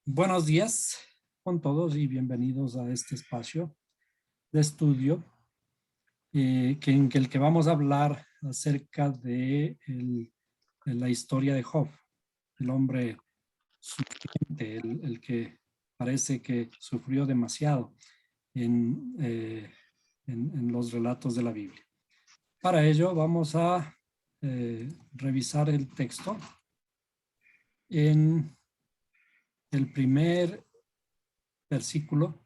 Buenos días con todos y bienvenidos a este espacio de estudio en el que vamos a hablar acerca de la historia de Job, el hombre sufriente, el que parece que sufrió demasiado en, eh, en los relatos de la Biblia. Para ello vamos a revisar el texto en el primer versículo,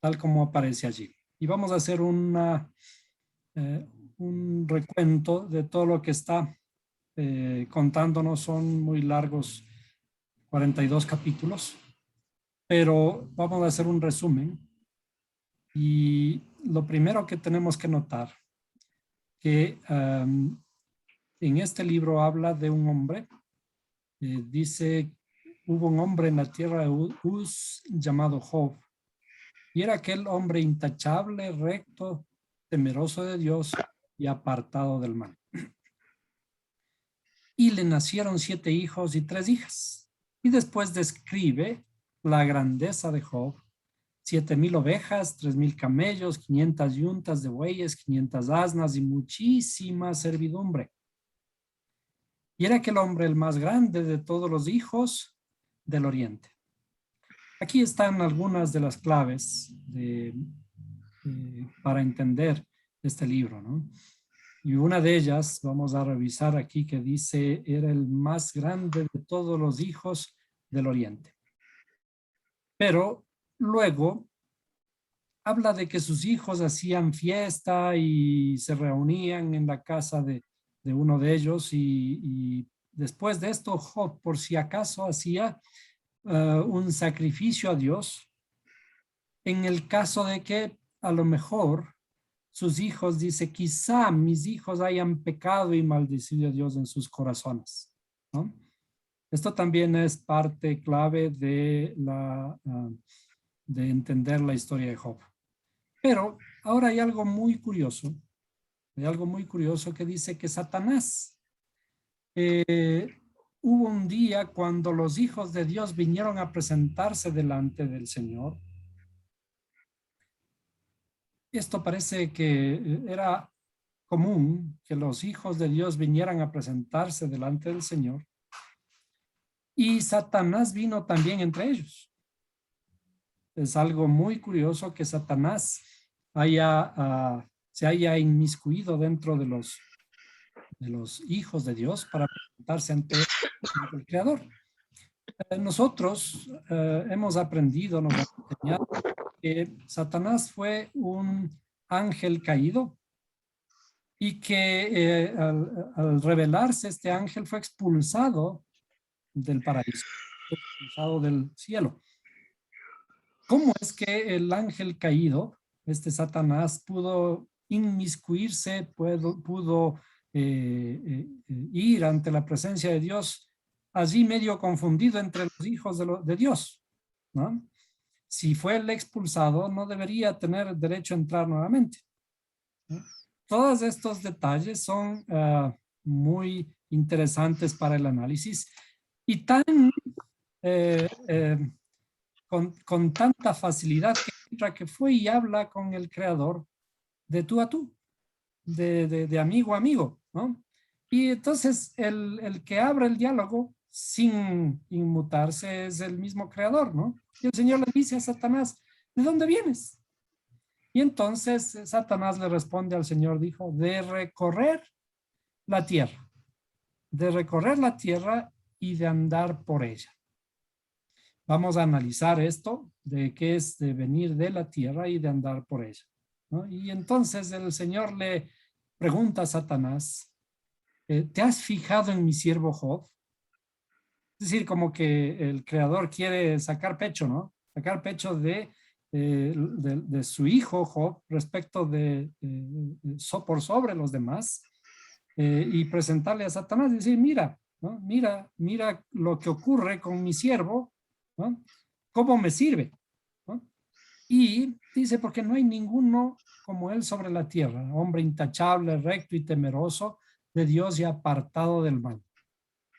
tal como aparece allí. Y vamos a hacer un recuento de todo lo que está contándonos. Son muy largos, 42 capítulos, pero vamos a hacer un resumen. Y lo primero que tenemos que notar, que en este libro habla de un hombre, dice, hubo un hombre en la tierra de Uz llamado Job, y era aquel hombre intachable, recto, temeroso de Dios y apartado del mal. Y le nacieron 7 hijos y 3 hijas. Y después describe la grandeza de Job: 7,000 ovejas, 3,000 camellos, 500 yuntas de bueyes, 500 asnas y muchísima servidumbre. Y era aquel hombre el más grande de todos los hijos del oriente. Aquí están algunas de las claves para entender este libro, ¿no? Y una de ellas vamos a revisar aquí, que dice, era el más grande de todos los hijos del oriente. Pero luego habla de que sus hijos hacían fiesta y se reunían en la casa de uno de ellos, y después de esto Job, por si acaso, hacía un sacrificio a Dios en el caso de que a lo mejor sus hijos, dice, quizá mis hijos hayan pecado y maldecido a Dios en sus corazones, ¿no? Esto también es parte clave de entender la historia de Job. Pero ahora hay algo muy curioso, que dice que Satanás, hubo un día cuando los hijos de Dios vinieron a presentarse delante del Señor. Esto parece que era común, que los hijos de Dios vinieran a presentarse delante del Señor, y Satanás vino también entre ellos. Es algo muy curioso que Satanás se haya inmiscuido dentro de los hijos de Dios para presentarse ante el Creador. Nosotros hemos aprendido, nos han enseñado que Satanás fue un ángel caído, y que al revelarse este ángel fue expulsado del paraíso, fue expulsado del cielo. ¿Cómo es que el ángel caído, este Satanás, pudo inmiscuirse, pudo ir ante la presencia de Dios, allí medio confundido entre los hijos de Dios, ¿no? Si fue el expulsado, no debería tener derecho a entrar nuevamente, ¿no? Todos estos detalles son muy interesantes para el análisis, y eh, eh, con tanta facilidad que entra, que fue y habla con el Creador de tú a tú, de amigo a amigo, ¿no? Y entonces el que abre el diálogo sin inmutarse es el mismo Creador, ¿no? Y el Señor le dice a Satanás, ¿de dónde vienes? Y entonces Satanás le responde al Señor, dijo, la tierra, de recorrer la tierra y de andar por ella. Vamos a analizar esto, de qué es de venir de la tierra y de andar por ella, ¿no? Y entonces el Señor le pregunta a Satanás, ¿te has fijado en mi siervo Job? Es decir, como que el Creador quiere sacar pecho, ¿no? Sacar pecho de su hijo Job respecto por sobre los demás, y presentarle a Satanás y decir, mira, ¿no? Mira lo que ocurre con mi siervo, ¿no? ¿Cómo me sirve? ¿No? Y dice, porque no hay ninguno como él sobre la tierra, hombre intachable, recto y temeroso de Dios y apartado del mal.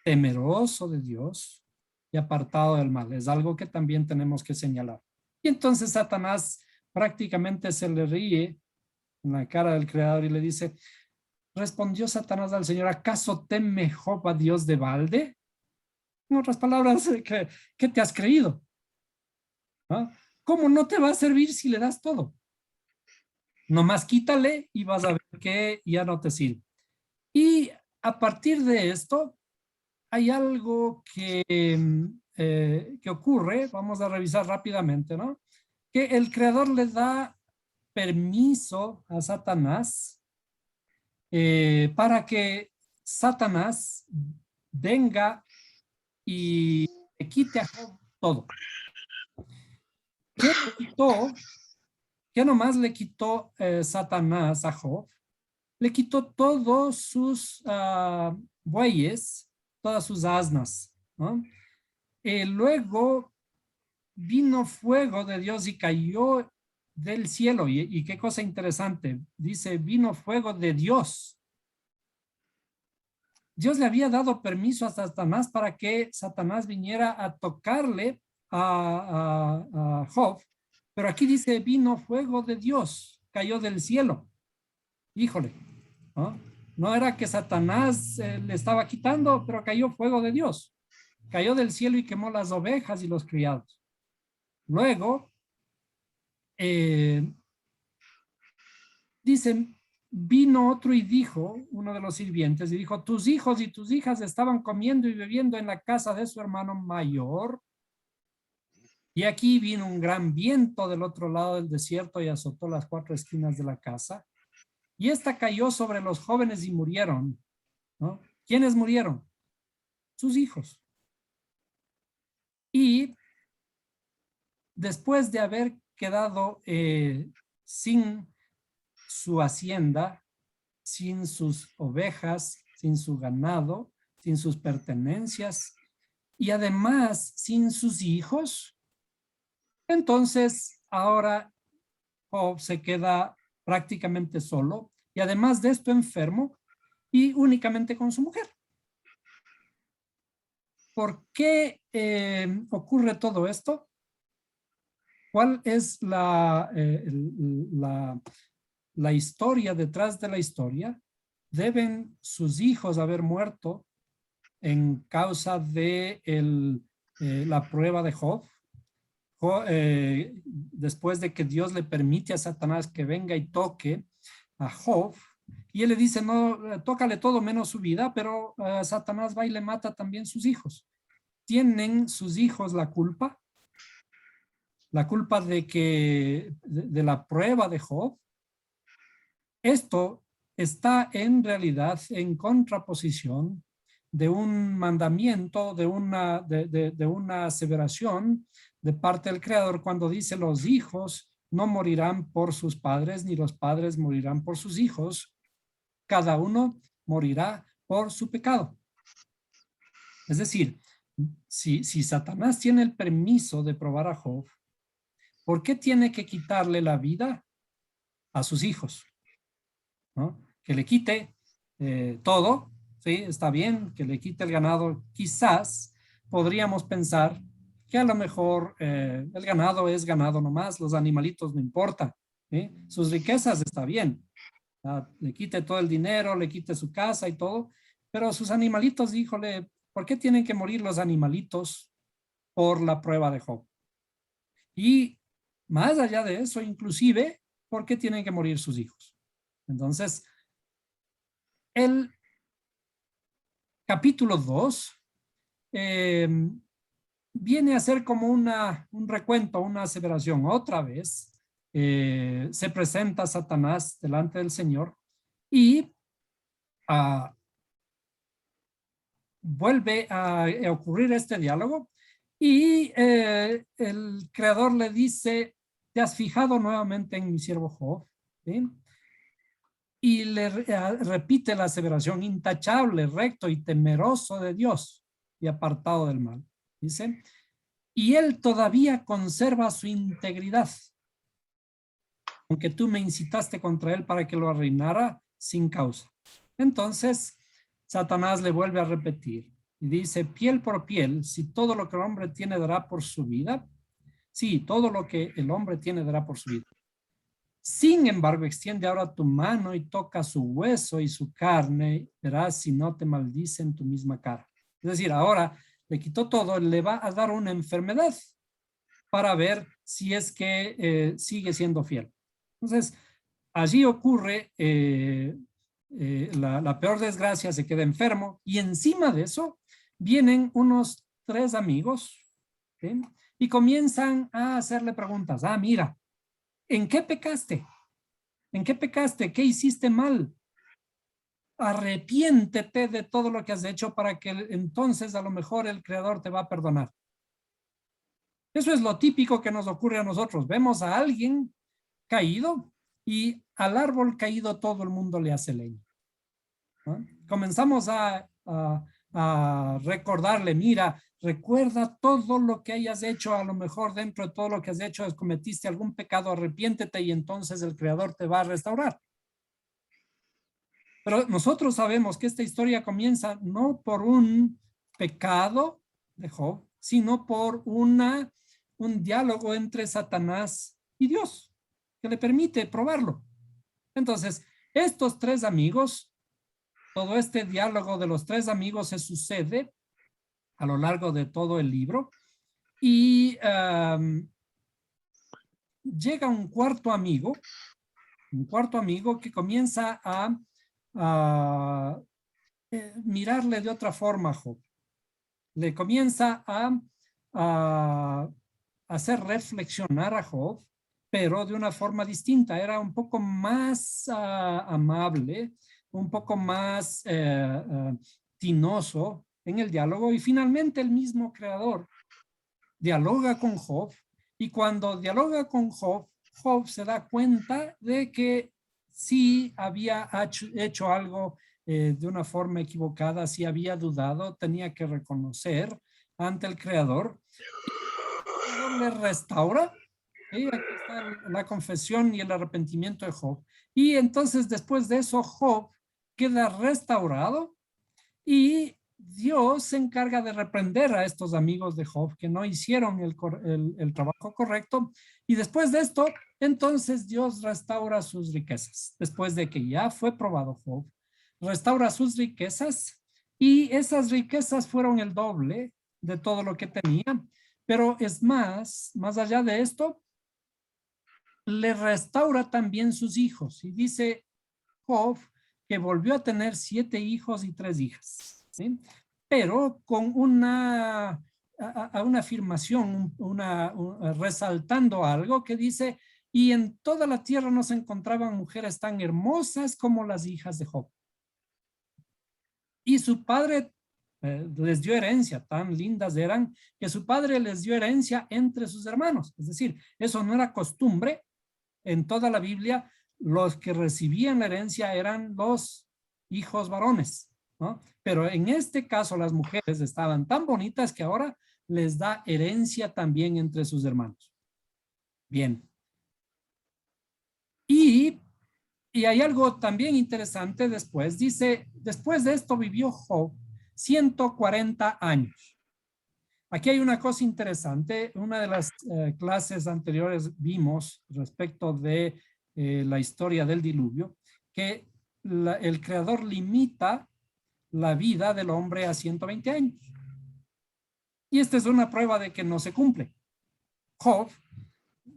Temeroso de Dios, y apartado del mal. Es algo que también tenemos que señalar. Y entonces Satanás prácticamente se le ríe en la cara del Creador y le dice, respondió Satanás al Señor, ¿acaso teme Job a Dios de balde? En otras palabras, ¿qué te has creído? ¿Ah? ¿Cómo no te va a servir si le das todo? Nomás quítale y vas a ver que ya no te sirve. Y a partir de esto, hay algo que ocurre, vamos a revisar rápidamente, ¿no? Que el Creador le da permiso a Satanás para que Satanás venga y le quite a Job todo. ¿Qué le quitó? ¿Qué nomás le quitó Satanás a Job? Le quitó todos sus bueyes, todas sus asnas, ¿no? Luego vino fuego de Dios y cayó del cielo. Y qué cosa interesante, dice, vino fuego de Dios. Dios le había dado permiso a Satanás para que Satanás viniera a tocarle a Job, pero aquí dice, vino fuego de Dios, cayó del cielo. Híjole, ¿no? No era que Satanás le estaba quitando, pero cayó fuego de Dios. Cayó del cielo y quemó las ovejas y los criados. Luego, dicen, vino otro y dijo, uno de los sirvientes, y dijo, tus hijos y tus hijas estaban comiendo y bebiendo en la casa de su hermano mayor. Y aquí vino un gran viento del otro lado del desierto y azotó las cuatro esquinas de la casa. Y esta cayó sobre los jóvenes y murieron, ¿no? ¿Quiénes murieron? Sus hijos. Y después de haber quedado sin su hacienda, sin sus ovejas, sin su ganado, sin sus pertenencias y además sin sus hijos, entonces ahora Job se queda prácticamente solo y además de esto enfermo y únicamente con su mujer. ¿Por qué ocurre todo esto? ¿Cuál es la historia detrás de la historia? ¿Deben sus hijos haber muerto en causa de la prueba de Job? Después de que Dios le permite a Satanás que venga y toque a Job, y él le dice, no, tócale todo menos su vida, pero Satanás va y le mata también sus hijos. ¿Tienen sus hijos la culpa? La culpa de la prueba de Job. Esto está en realidad en contraposición de un mandamiento, de una aseveración de parte del Creador cuando dice los hijos no morirán por sus padres, ni los padres morirán por sus hijos. Cada uno morirá por su pecado. Es decir, si Satanás tiene el permiso de probar a Job, ¿por qué tiene que quitarle la vida a sus hijos? ¿No? Que le quite todo, ¿sí? Está bien, que le quite el ganado. Quizás podríamos pensar que a lo mejor el ganado es ganado nomás, los animalitos no importa, ¿sí? Sus riquezas está bien, le quite todo el dinero, le quite su casa y todo, pero sus animalitos, híjole, ¿por qué tienen que morir los animalitos por la prueba de Job? Y más allá de eso, inclusive, ¿por qué tienen que morir sus hijos? Entonces, el capítulo 2 viene a ser como un recuento, una aseveración. Otra vez se presenta Satanás delante del Señor y vuelve a ocurrir este diálogo y el Creador le dice, ¿te has fijado nuevamente en mi siervo Job? ¿Sí? Y le repite la aseveración, intachable, recto y temeroso de Dios y apartado del mal. Dice, y él todavía conserva su integridad, aunque tú me incitaste contra él para que lo arruinara sin causa. Entonces, Satanás le vuelve a repetir, y dice, piel por piel, si todo lo que el hombre tiene dará por su vida, sí, todo lo que el hombre tiene dará por su vida. Sin embargo, extiende ahora tu mano y toca su hueso y su carne, verás si no te maldice en tu misma cara. Es decir, ahora le quitó todo, le va a dar una enfermedad para ver si es que sigue siendo fiel. Entonces, allí ocurre la peor desgracia, se queda enfermo y encima de eso vienen unos 3 amigos, ¿sí? Y comienzan a hacerle preguntas. Ah, mira, ¿en qué pecaste? ¿En qué pecaste? ¿Qué hiciste mal? Arrepiéntete de todo lo que has hecho para que entonces a lo mejor el Creador te va a perdonar. Eso es lo típico que nos ocurre a nosotros. Vemos a alguien caído y al árbol caído todo el mundo le hace leña, ¿no? Comenzamos a recordarle, mira, recuerda todo lo que hayas hecho, a lo mejor dentro de todo lo que has hecho cometiste algún pecado, arrepiéntete y entonces el Creador te va a restaurar. Pero nosotros sabemos que esta historia comienza no por un pecado de Job, sino por un diálogo entre Satanás y Dios, que le permite probarlo. Entonces, estos 3 amigos, todo este diálogo de los 3 amigos se sucede a lo largo de todo el libro y llega un cuarto amigo que comienza a mirarle de otra forma a Job. Le comienza a hacer reflexionar a Job, pero de una forma distinta. Era un poco más amable, un poco más tinoso en el diálogo y finalmente el mismo creador dialoga con Job y cuando dialoga con Job, Job se da cuenta de que sí había hecho algo de una forma equivocada, sí había dudado, tenía que reconocer ante el Creador. El Creador le restaura. Aquí está la confesión y el arrepentimiento de Job. Y entonces después de eso, Job queda restaurado y Dios se encarga de reprender a estos amigos de Job que no hicieron el trabajo correcto. Y después de esto, entonces Dios restaura sus riquezas. Después de que ya fue probado Job, restaura sus riquezas y esas riquezas fueron el doble de todo lo que tenía. Pero es más allá de esto, le restaura también sus hijos. Y dice Job que volvió a tener 7 hijos y 3 hijas, ¿sí? Pero con una afirmación, resaltando algo que dice, y en toda la tierra no se encontraban mujeres tan hermosas como las hijas de Job. Y su padre les dio herencia, tan lindas eran, que su padre les dio herencia entre sus hermanos. Es decir, eso no era costumbre en toda la Biblia. Los que recibían la herencia eran los hijos varones, ¿no? Pero en este caso las mujeres estaban tan bonitas que ahora les da herencia también entre sus hermanos. Bien. Y hay algo también interesante después. Dice, después de esto vivió Job 140 años. Aquí hay una cosa interesante. Una de las clases anteriores vimos respecto de la historia del diluvio, que el creador limita la vida del hombre a 120 años. Y esta es una prueba de que no se cumple. Job,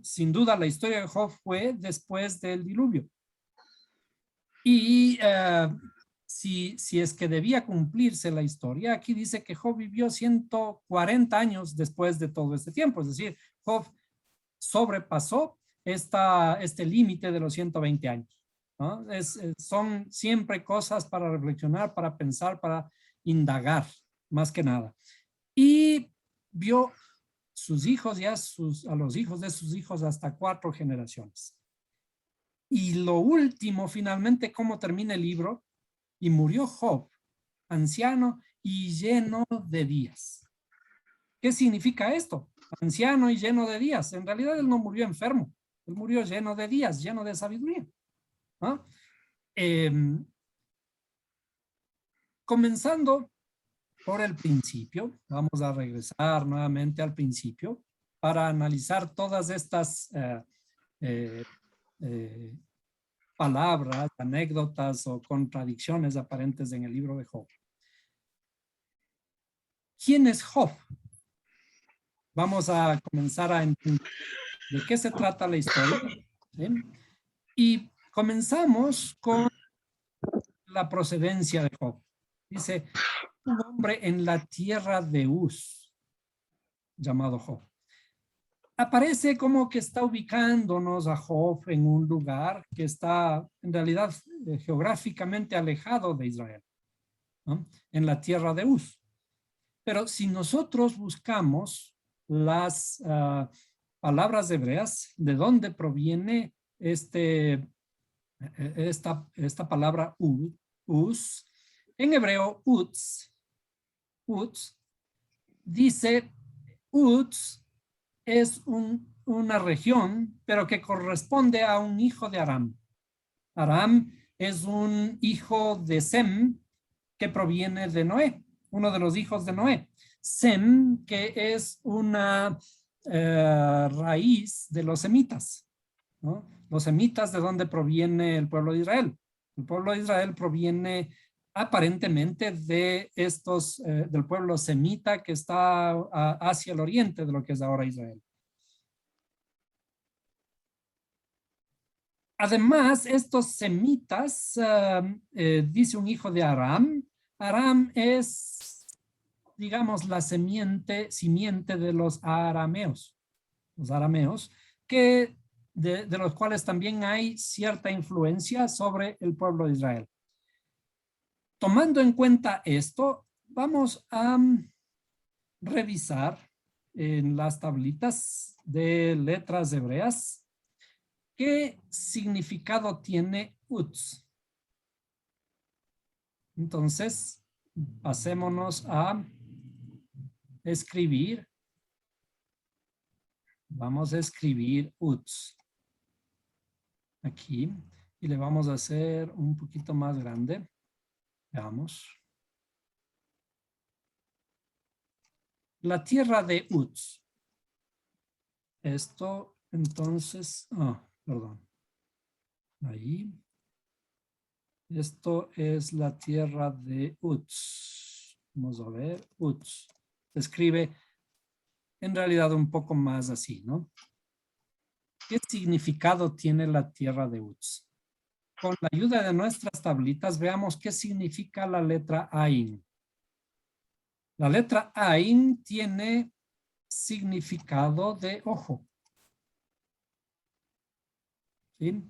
sin duda la historia de Job fue después del diluvio. Y si es que debía cumplirse la historia, aquí dice que Job vivió 140 años después de todo este tiempo. Es decir, Job sobrepasó este límite de los 120 años, ¿no? Son siempre cosas para reflexionar, para pensar, para indagar, más que nada. Y vio sus hijos y a los hijos de sus hijos hasta 4 generaciones. Y lo último, finalmente, cómo termina el libro. Y murió Job, anciano y lleno de días. ¿Qué significa esto? Anciano y lleno de días. En realidad él no murió enfermo, él murió lleno de días, lleno de sabiduría, ¿no? Comenzando por el principio. Vamos a regresar nuevamente al principio para analizar todas estas palabras, anécdotas o contradicciones aparentes en el libro de Job. ¿Quién es Job? Vamos a comenzar a entender de qué se trata la historia, ¿sí? Y comenzamos con la procedencia de Job. Dice, un hombre en la tierra de Uz, llamado Job. Aparece como que está ubicándonos a Job en un lugar que está en realidad geográficamente alejado de Israel, ¿no? En la tierra de Uz. Pero si nosotros buscamos las palabras hebreas, ¿de dónde proviene esta palabra Uz? En hebreo, Uz, dice, Uz es una región, pero que corresponde a un hijo de Aram. Aram es un hijo de Sem que proviene de Noé, uno de los hijos de Noé. Sem, que es una raíz de los semitas, ¿no? Los semitas, ¿de dónde proviene el pueblo de Israel? El pueblo de Israel proviene aparentemente de del pueblo semita que está hacia el oriente de lo que es ahora Israel. Además, estos semitas, dice un hijo de Aram. Aram es, digamos, la simiente de los arameos. Los arameos, que de los cuales también hay cierta influencia sobre el pueblo de Israel. Tomando en cuenta esto, vamos a revisar en las tablitas de letras hebreas qué significado tiene Uz. Entonces, pasémonos a escribir. Vamos a escribir Uz aquí y le vamos a hacer un poquito más grande. Veamos. La tierra de Uz. Esto, entonces, perdón. Ahí. Esto es la tierra de Uz. Vamos a ver, Uz. Se escribe en realidad un poco más así, ¿no? ¿Qué significado tiene la tierra de Uz? Con la ayuda de nuestras tablitas, veamos qué significa la letra Ain. La letra Ain tiene significado de ojo. ¿Sí?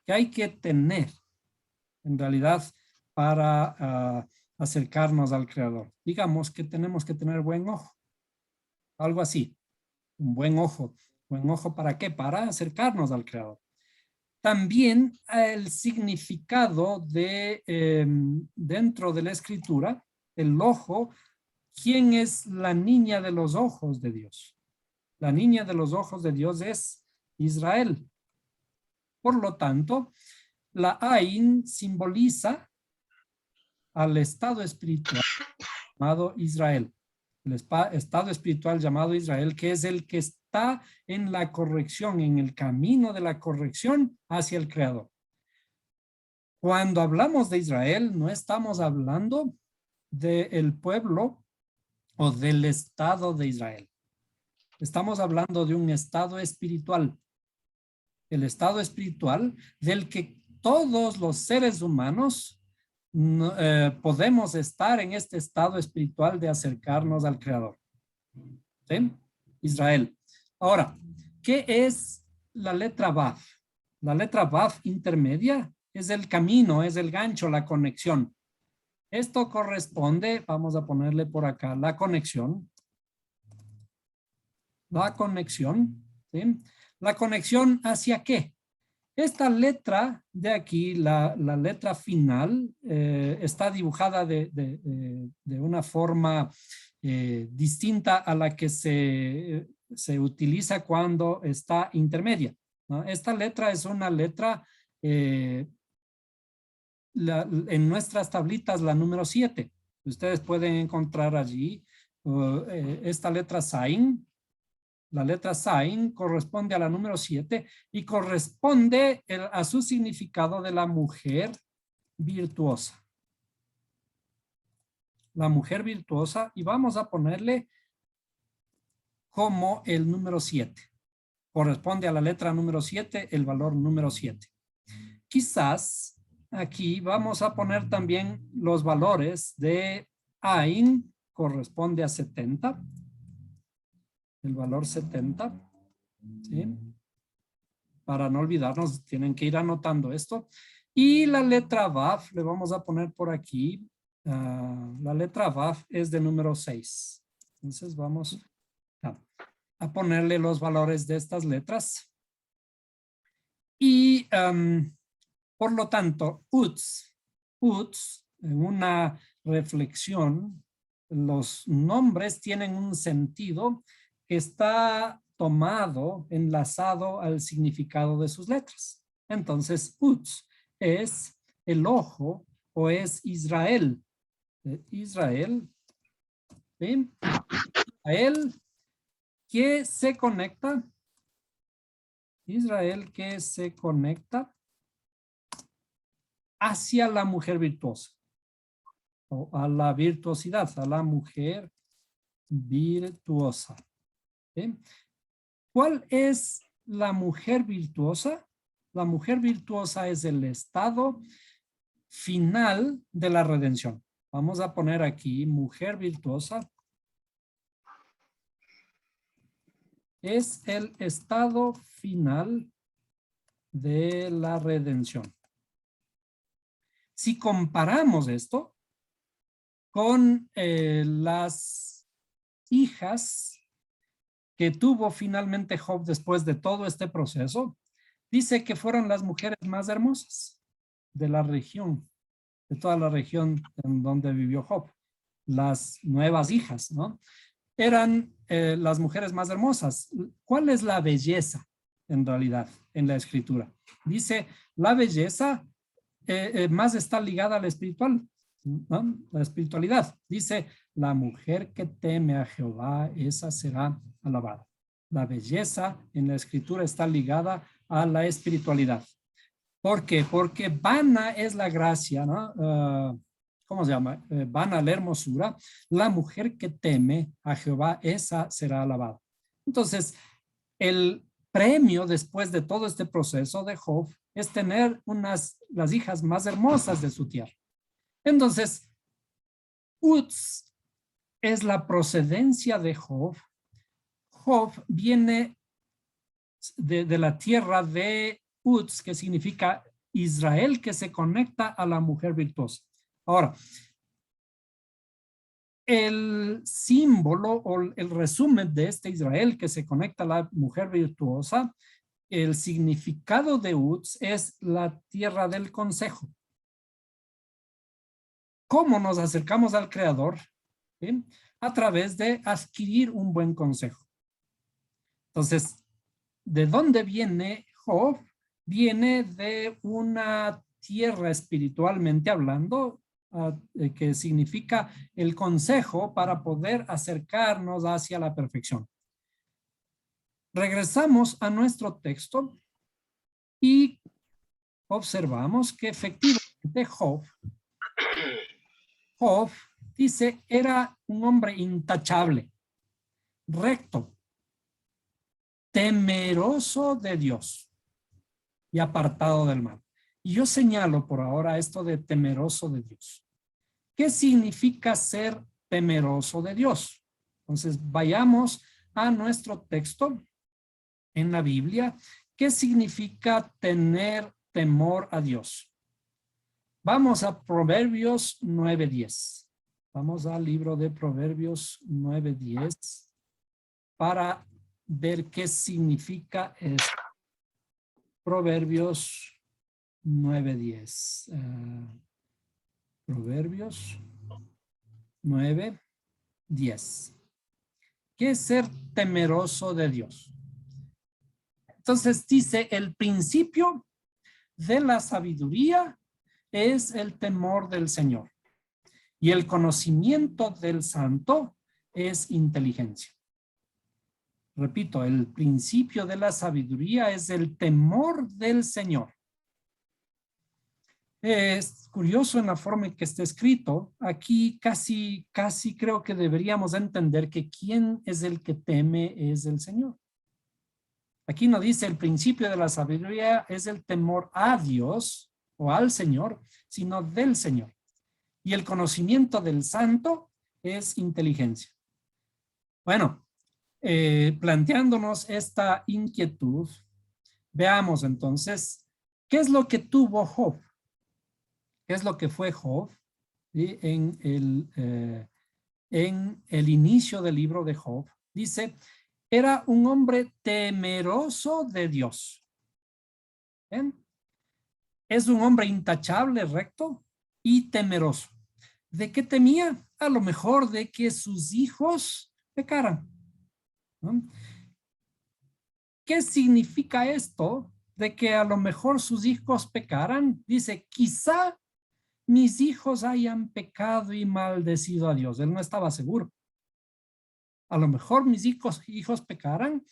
Que hay que tener, en realidad, para acercarnos al Creador. Digamos que tenemos que tener buen ojo. Algo así. Un buen ojo. ¿Buen ojo para qué? Para acercarnos al Creador. También el significado de, dentro de la Escritura, el ojo, ¿quién es la niña de los ojos de Dios? La niña de los ojos de Dios es Israel. Por lo tanto, la Ain simboliza al estado espiritual llamado Israel. El estado espiritual llamado Israel, que es el que está en la corrección, en el camino de la corrección hacia el Creador. Cuando hablamos de Israel, no estamos hablando del pueblo o del estado de Israel. Estamos hablando de un estado espiritual. El estado espiritual del que todos los seres humanos podemos estar en este estado espiritual de acercarnos al Creador. ¿Sí? Israel. Ahora, ¿qué es la letra Vav? La letra Vav intermedia es el camino, es el gancho, la conexión. Esto corresponde, vamos a ponerle por acá, la conexión. La conexión, ¿sí? ¿La conexión hacia qué? Esta letra de aquí, la letra final, está dibujada de una forma distinta a la que se utiliza cuando está intermedia, ¿no? Esta letra es una letra, en nuestras tablitas, la número 7. Ustedes pueden encontrar allí esta letra Zain. La letra Zain corresponde a la número 7 y corresponde a su significado de la mujer virtuosa. La mujer virtuosa, y vamos a ponerle como el número 7. Corresponde a la letra número 7, el valor número 7. Quizás aquí vamos a poner también los valores de Ain, corresponde a 70. El valor 70. ¿Sí? Para no olvidarnos, tienen que ir anotando esto. Y la letra Vav, le vamos a poner por aquí. La letra Vav es de número 6. Entonces vamos a ponerle los valores de estas letras. Y por lo tanto, Uts, en una reflexión, los nombres tienen un sentido que está tomado, enlazado al significado de sus letras. Entonces, Uts es el ojo o es Israel. Israel, ¿sí? Israel que se conecta. Israel que se conecta hacia la mujer virtuosa o a la virtuosidad, a la mujer virtuosa. ¿Sí? ¿Cuál es la mujer virtuosa? La mujer virtuosa es el estado final de la redención. Vamos a poner aquí mujer virtuosa. Es el estado final de la redención. Si comparamos esto con las hijas que tuvo finalmente Job después de todo este proceso, dice que fueron las mujeres más hermosas de la región, de toda la región en donde vivió Job. Las nuevas hijas, ¿no? Eran las mujeres más hermosas. ¿Cuál es la belleza en realidad en la escritura? Dice, la belleza más está ligada al espiritual, ¿no? La espiritualidad. Dice, la mujer que teme a Jehová, esa será alabada. La belleza en la escritura está ligada a la espiritualidad. ¿Por qué? Porque vana es la gracia, ¿no? ¿Cómo se llama? Vana la hermosura. La mujer que teme a Jehová, esa será alabada. Entonces, el premio después de todo este proceso de Job es tener las hijas más hermosas de su tierra. Entonces, Uts es la procedencia de Job. Job viene de la tierra de Uts, que significa Israel que se conecta a la mujer virtuosa. Ahora, el símbolo o el resumen de este Israel que se conecta a la mujer virtuosa, el significado de Uts es la tierra del consejo. ¿Cómo nos acercamos al Creador? ¿Sí? A través de adquirir un buen consejo. Entonces, ¿de dónde viene Job? Viene de una tierra espiritualmente hablando, que significa el consejo para poder acercarnos hacia la perfección. Regresamos a nuestro texto y observamos que efectivamente Job dice, era un hombre intachable, recto, temeroso de Dios y apartado del mal. Y yo señalo por ahora esto de temeroso de Dios. ¿Qué significa ser temeroso de Dios? Entonces, vayamos a nuestro texto en la Biblia. ¿Qué significa tener temor a Dios? Vamos a Proverbios 9:10. Vamos al libro de Proverbios 9:10 para ver qué significa esto. Proverbios 9:10. Proverbios 9:10. ¿Qué es ser temeroso de Dios? Entonces dice, el principio de la sabiduría es el temor del Señor. Y el conocimiento del santo es inteligencia. Repito, el principio de la sabiduría es el temor del Señor. Es curioso en la forma en que está escrito. Aquí casi creo que deberíamos entender que quien es el que teme es el Señor. Aquí no dice el principio de la sabiduría es el temor a Dios o al Señor, sino del Señor. Y el conocimiento del santo es inteligencia. Bueno, planteándonos esta inquietud, veamos entonces, ¿qué es lo que tuvo Job? ¿Qué es lo que fue Job? ¿Sí? En el inicio del libro de Job, dice, era un hombre temeroso de Dios. ¿Bien? Es un hombre intachable, recto y temeroso. ¿De qué temía? A lo mejor de que sus hijos pecaran, ¿no? ¿Qué significa esto? De que a lo mejor sus hijos pecaran. Dice, quizá mis hijos hayan pecado y maldecido a Dios. Él no estaba seguro. A lo mejor mis hijos pecaran,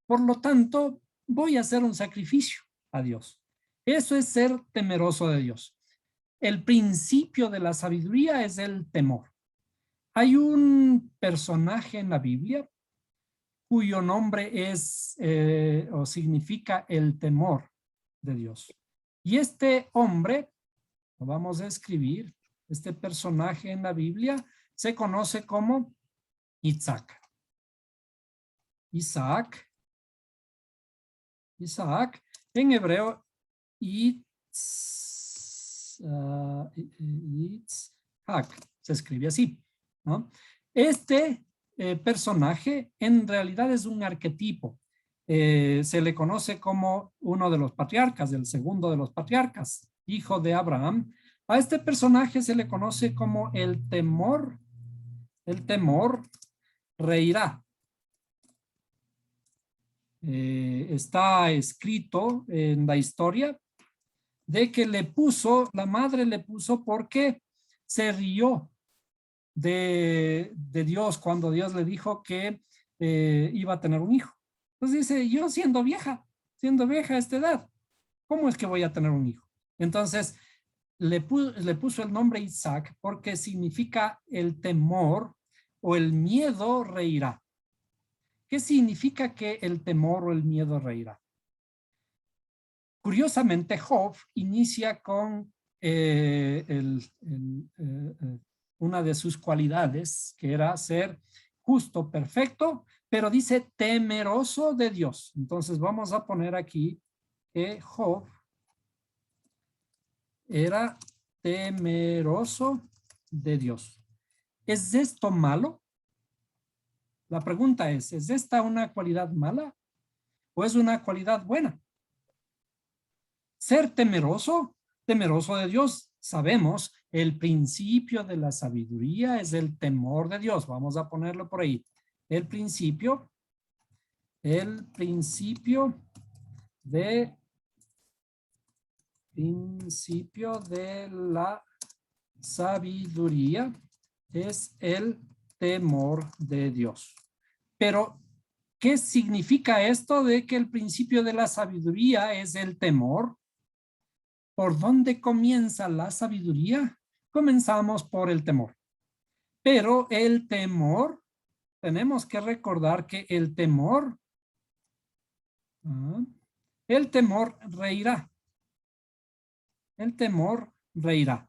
por lo tanto, voy a hacer un sacrificio a Dios. Eso es ser temeroso de Dios. El principio de la sabiduría es el temor. Hay un personaje en la Biblia cuyo nombre es o significa el temor de Dios. Y este hombre, lo vamos a escribir, este personaje en la Biblia se conoce como Isaac. Isaac, en hebreo, Itzhak, se escribe así, ¿no? Este personaje en realidad es un arquetipo. Se le conoce como uno de los patriarcas, el segundo de los patriarcas, hijo de Abraham. A este personaje se le conoce como el temor reirá. Está escrito en la historia de que la madre le puso porque se rió de Dios cuando Dios le dijo que iba a tener un hijo. Entonces dice, yo siendo vieja a esta edad, ¿cómo es que voy a tener un hijo? Entonces le puso el nombre Isaac porque significa el temor o el miedo reirá. ¿Qué significa que el temor o el miedo reirá? Curiosamente, Job inicia con una de sus cualidades, que era ser justo, perfecto, pero dice temeroso de Dios. Entonces vamos a poner aquí que Job era temeroso de Dios. ¿Es esto malo? La pregunta ¿es esta una cualidad mala o es una cualidad buena? Ser temeroso de Dios. Sabemos, el principio de la sabiduría es el temor de Dios. Vamos a ponerlo por ahí. El principio de la sabiduría es el temor de Dios. Pero, ¿qué significa esto de que el principio de la sabiduría es el temor? ¿Por dónde comienza la sabiduría? Comenzamos por el temor. Pero el temor, tenemos que recordar que el temor reirá. El temor reirá.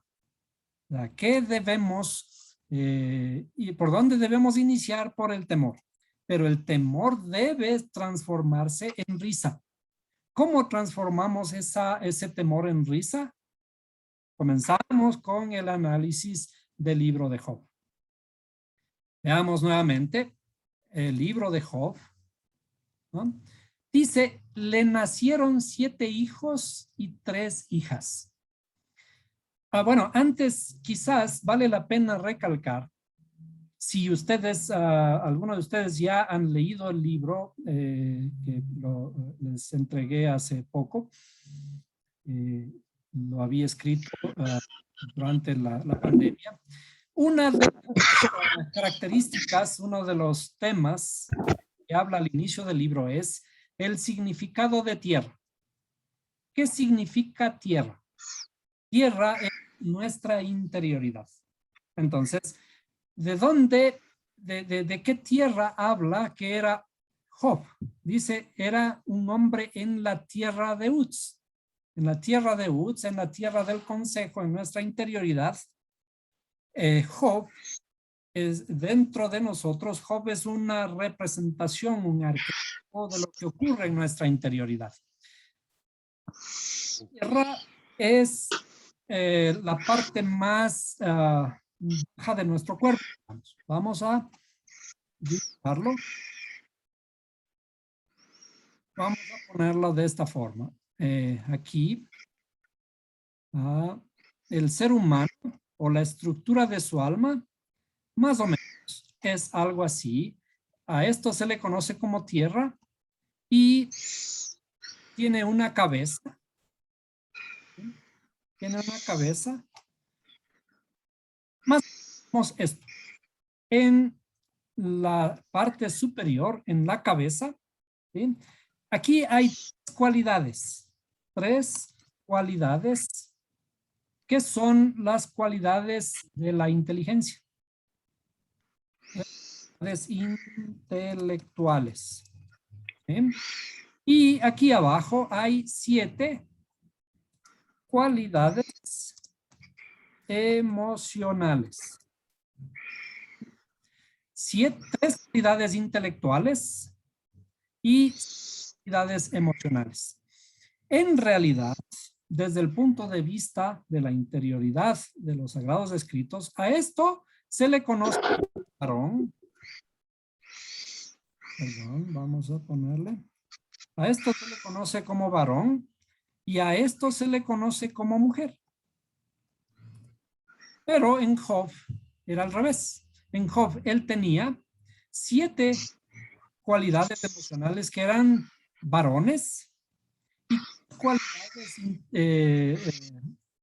¿Qué debemos y por dónde debemos iniciar? Por el temor. Pero el temor debe transformarse en risa. ¿Cómo transformamos ese temor en risa? Comenzamos con el análisis del libro de Job. Veamos nuevamente el libro de Job, ¿no? Dice, le nacieron 7 hijos y 3 hijas. Bueno, antes quizás vale la pena recalcar, si ustedes, algunos de ustedes ya han leído el libro que les entregué hace poco, lo había escrito durante la pandemia. Una de las características, uno de los temas que habla al inicio del libro es el significado de tierra. ¿Qué significa tierra? Tierra es nuestra interioridad. Entonces, ¿de dónde, de qué tierra habla que era Job? Dice, era un hombre en la tierra de Uz. En la tierra de Uz, en la tierra del consejo, en nuestra interioridad. Job es dentro de nosotros. Job es una representación, un arquetipo de lo que ocurre en nuestra interioridad. La tierra es la parte más baja de nuestro cuerpo. Vamos a dibujarlo. Vamos a ponerlo de esta forma. Aquí, el ser humano o la estructura de su alma, más o menos, es algo así. A esto se le conoce como tierra y tiene una cabeza. Tiene una cabeza. Más o menos esto. En la parte superior, en la cabeza, ¿sí? Aquí hay tres cualidades que son las cualidades de la inteligencia. Cualidades intelectuales. ¿Sí? Y aquí abajo hay 7 cualidades emocionales. 3 cualidades intelectuales y cualidades emocionales. En realidad, desde el punto de vista de la interioridad de los sagrados escritos, a esto se le conoce como varón. Perdón, vamos a ponerle. A esto se le conoce como varón y a esto se le conoce como mujer. Pero en Job era al revés. En Job él tenía 7 cualidades emocionales que eran varones y cualidades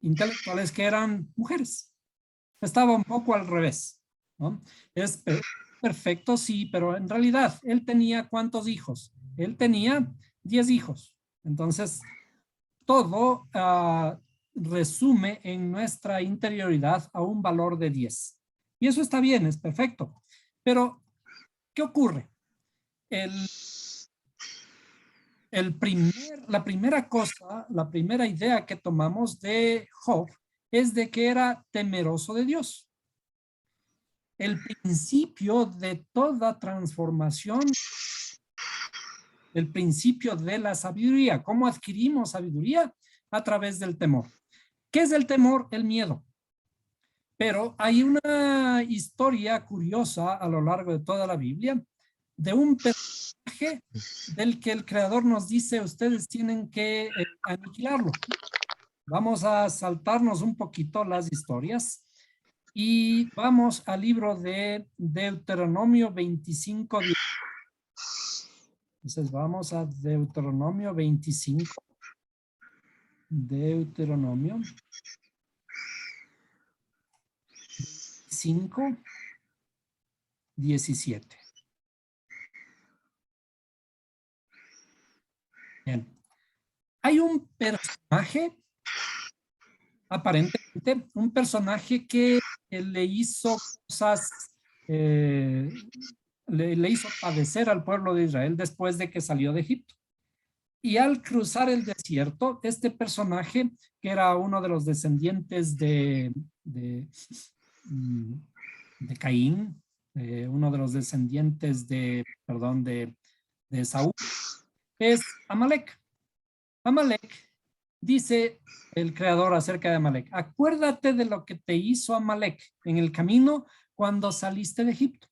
intelectuales que eran mujeres. Estaba un poco al revés, ¿no? Es perfecto, sí, pero en realidad él tenía ¿cuántos hijos? Él tenía 10 hijos. Entonces, todo resume en nuestra interioridad a un valor de 10. Y eso está bien, es perfecto. Pero, ¿qué ocurre? La primera cosa, la primera idea que tomamos de Job es de que era temeroso de Dios. El principio de toda transformación, el principio de la sabiduría. ¿Cómo adquirimos sabiduría? A través del temor. ¿Qué es el temor? El miedo. Pero hay una historia curiosa a lo largo de toda la Biblia de un personaje del que el creador nos dice, ustedes tienen que aniquilarlo. Vamos a saltarnos un poquito las historias y vamos al libro de Deuteronomio 25. Entonces vamos a Deuteronomio 25. Deuteronomio 5, 17. Bien. Hay un personaje, aparentemente, un personaje que le hizo cosas, le hizo padecer al pueblo de Israel después de que salió de Egipto. Y al cruzar el desierto, este personaje, que era uno de los descendientes de Caín, uno de los descendientes de Saúl, es Amalek. Amalek, dice el creador acerca de Amalek, acuérdate de lo que te hizo Amalek en el camino cuando saliste de Egipto.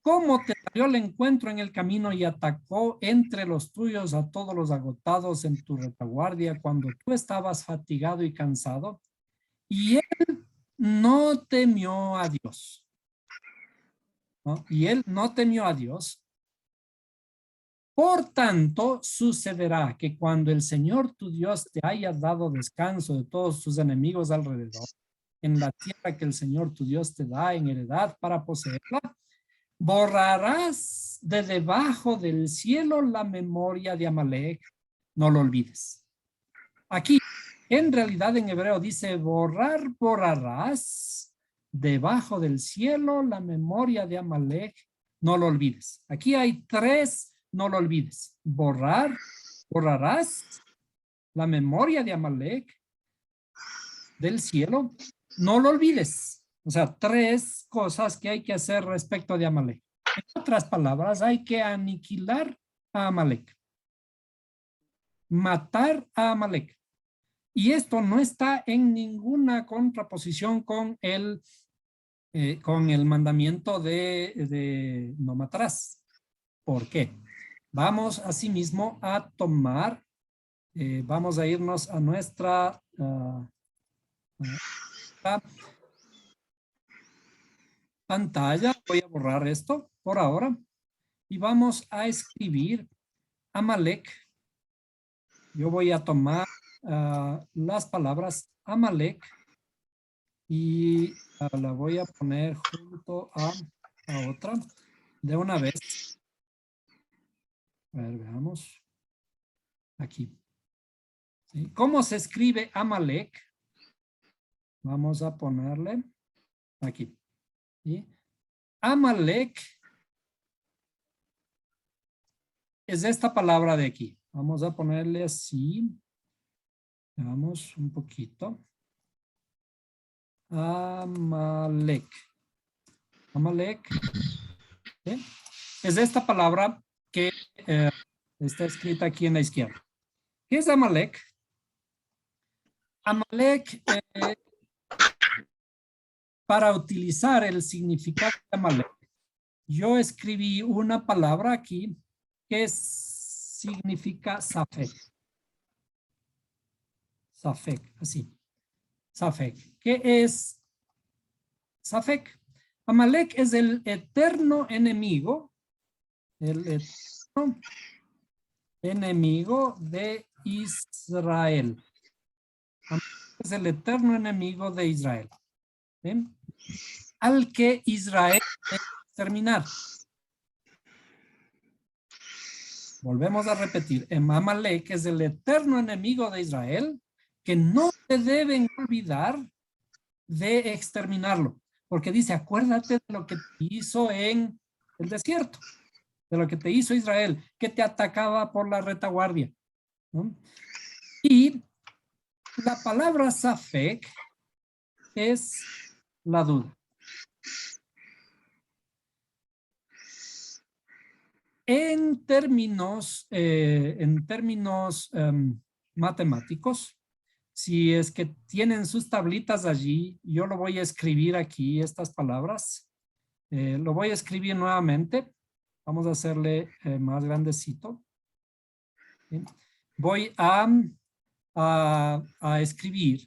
Cómo te salió al encuentro en el camino y atacó entre los tuyos a todos los agotados en tu retaguardia cuando tú estabas fatigado y cansado. Y él no temió a Dios, ¿no? Y él no temió a Dios. Por tanto, sucederá que cuando el Señor tu Dios te haya dado descanso de todos tus enemigos alrededor, en la tierra que el Señor tu Dios te da en heredad para poseerla, borrarás de debajo del cielo la memoria de Amalek, no lo olvides. Aquí, en realidad en hebreo dice borrarás debajo del cielo la memoria de Amalek, no lo olvides. Aquí hay 3 no lo olvides. Borrarás la memoria de Amalek del cielo, no lo olvides. O sea, 3 cosas que hay que hacer respecto de Amalek. En otras palabras, hay que aniquilar a Amalek. Matar a Amalek. Y esto no está en ninguna contraposición con el mandamiento de no matarás. ¿Por qué? Vamos asimismo a tomar, vamos a irnos a nuestra pantalla. Voy a borrar esto por ahora y vamos a escribir Amalek. Yo voy a tomar las palabras Amalek y la voy a poner junto a otra de una vez. A ver, veamos. Aquí. ¿Sí? ¿Cómo se escribe Amalek? Vamos a ponerle aquí. ¿Sí? Amalek es esta palabra de aquí. Vamos a ponerle así. Veamos un poquito. Amalek. Amalek. ¿Sí? Es esta palabra que está escrita aquí en la izquierda. ¿Qué es Amalek? Amalek, para utilizar el significado de Amalek, yo escribí una palabra aquí que significa Safek. Safek, así. Safek. ¿Qué es Safek? Amalek es el eterno enemigo, de Israel. Es el eterno enemigo de Israel. ¿Ven? Al que Israel debe exterminar. Volvemos a repetir. Amalek es el eterno enemigo de Israel que no se deben olvidar de exterminarlo. Porque dice, acuérdate de lo que te hizo en el desierto, de lo que te hizo Israel, que te atacaba por la retaguardia, ¿no? Y la palabra Safek es la duda. En términos matemáticos, si es que tienen sus tablitas allí, yo lo voy a escribir aquí, estas palabras. Lo voy a escribir nuevamente. Vamos a hacerle más grandecito. ¿Sí? Voy a escribir,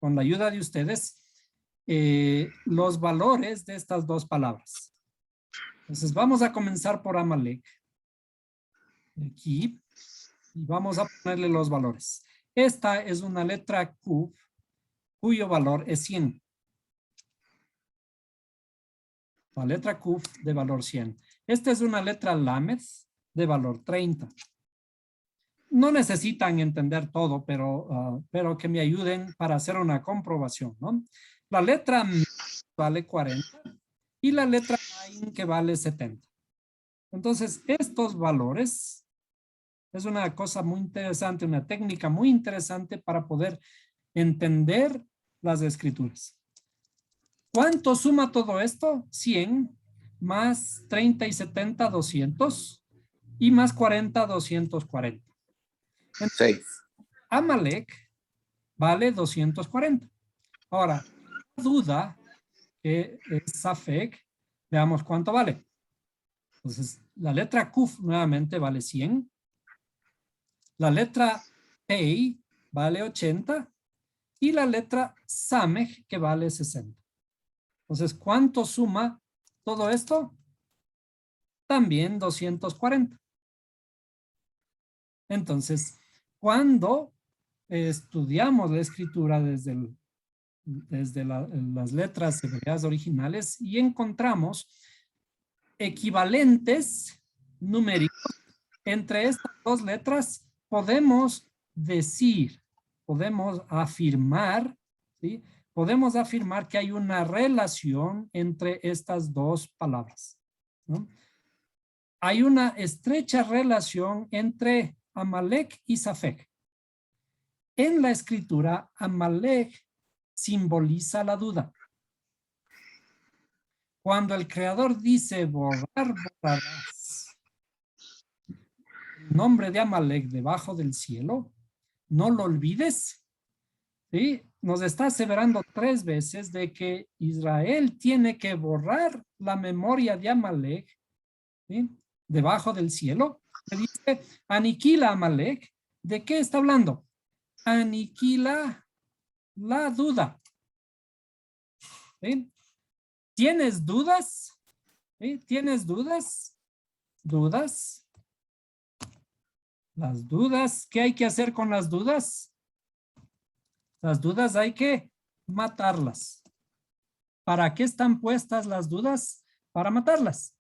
con la ayuda de ustedes, los valores de estas 2 palabras. Entonces vamos a comenzar por Amalek. Aquí. Y vamos a ponerle los valores. Esta es una letra Q, cuyo valor es 100. La letra Q de valor 100. Esta es una letra Lamed de valor 30. No necesitan entender todo, pero que me ayuden para hacer una comprobación, ¿no? La letra M vale 40 y la letra AIN que vale 70. Entonces, estos valores es una cosa muy interesante, una técnica muy interesante para poder entender las escrituras. ¿Cuánto suma todo esto? 100 más 30 y 70, 200 y más 40, 240. Entonces, Amalek vale 240. Ahora, la duda que es Safek, veamos cuánto vale. Entonces, la letra Kuf nuevamente vale 100. La letra Pei vale 80 y la letra Samej que vale 60. Entonces, ¿cuánto suma todo esto? También 240. Entonces, cuando estudiamos la escritura desde desde las letras hebreas originales y encontramos equivalentes numéricos entre estas dos letras. Podemos decir, podemos afirmar, ¿sí? Podemos afirmar que hay una relación entre estas dos palabras, ¿no? Hay una estrecha relación entre Amalek y Safek. En la escritura, Amalek simboliza la duda. Cuando el Creador dice borrar, borrarás el nombre de Amalek debajo del cielo, no lo olvides, ¿sí? Nos está aseverando 3 veces de que Israel tiene que borrar la memoria de Amalek, ¿sí? Debajo del cielo. Se dice, aniquila Amalek. ¿De qué está hablando? Aniquila la duda. ¿Sí? ¿Tienes dudas? ¿Sí? ¿Tienes dudas? ¿Dudas? Las dudas, ¿qué hay que hacer con las dudas? Las dudas hay que matarlas. ¿Para qué están puestas las dudas? Para matarlas.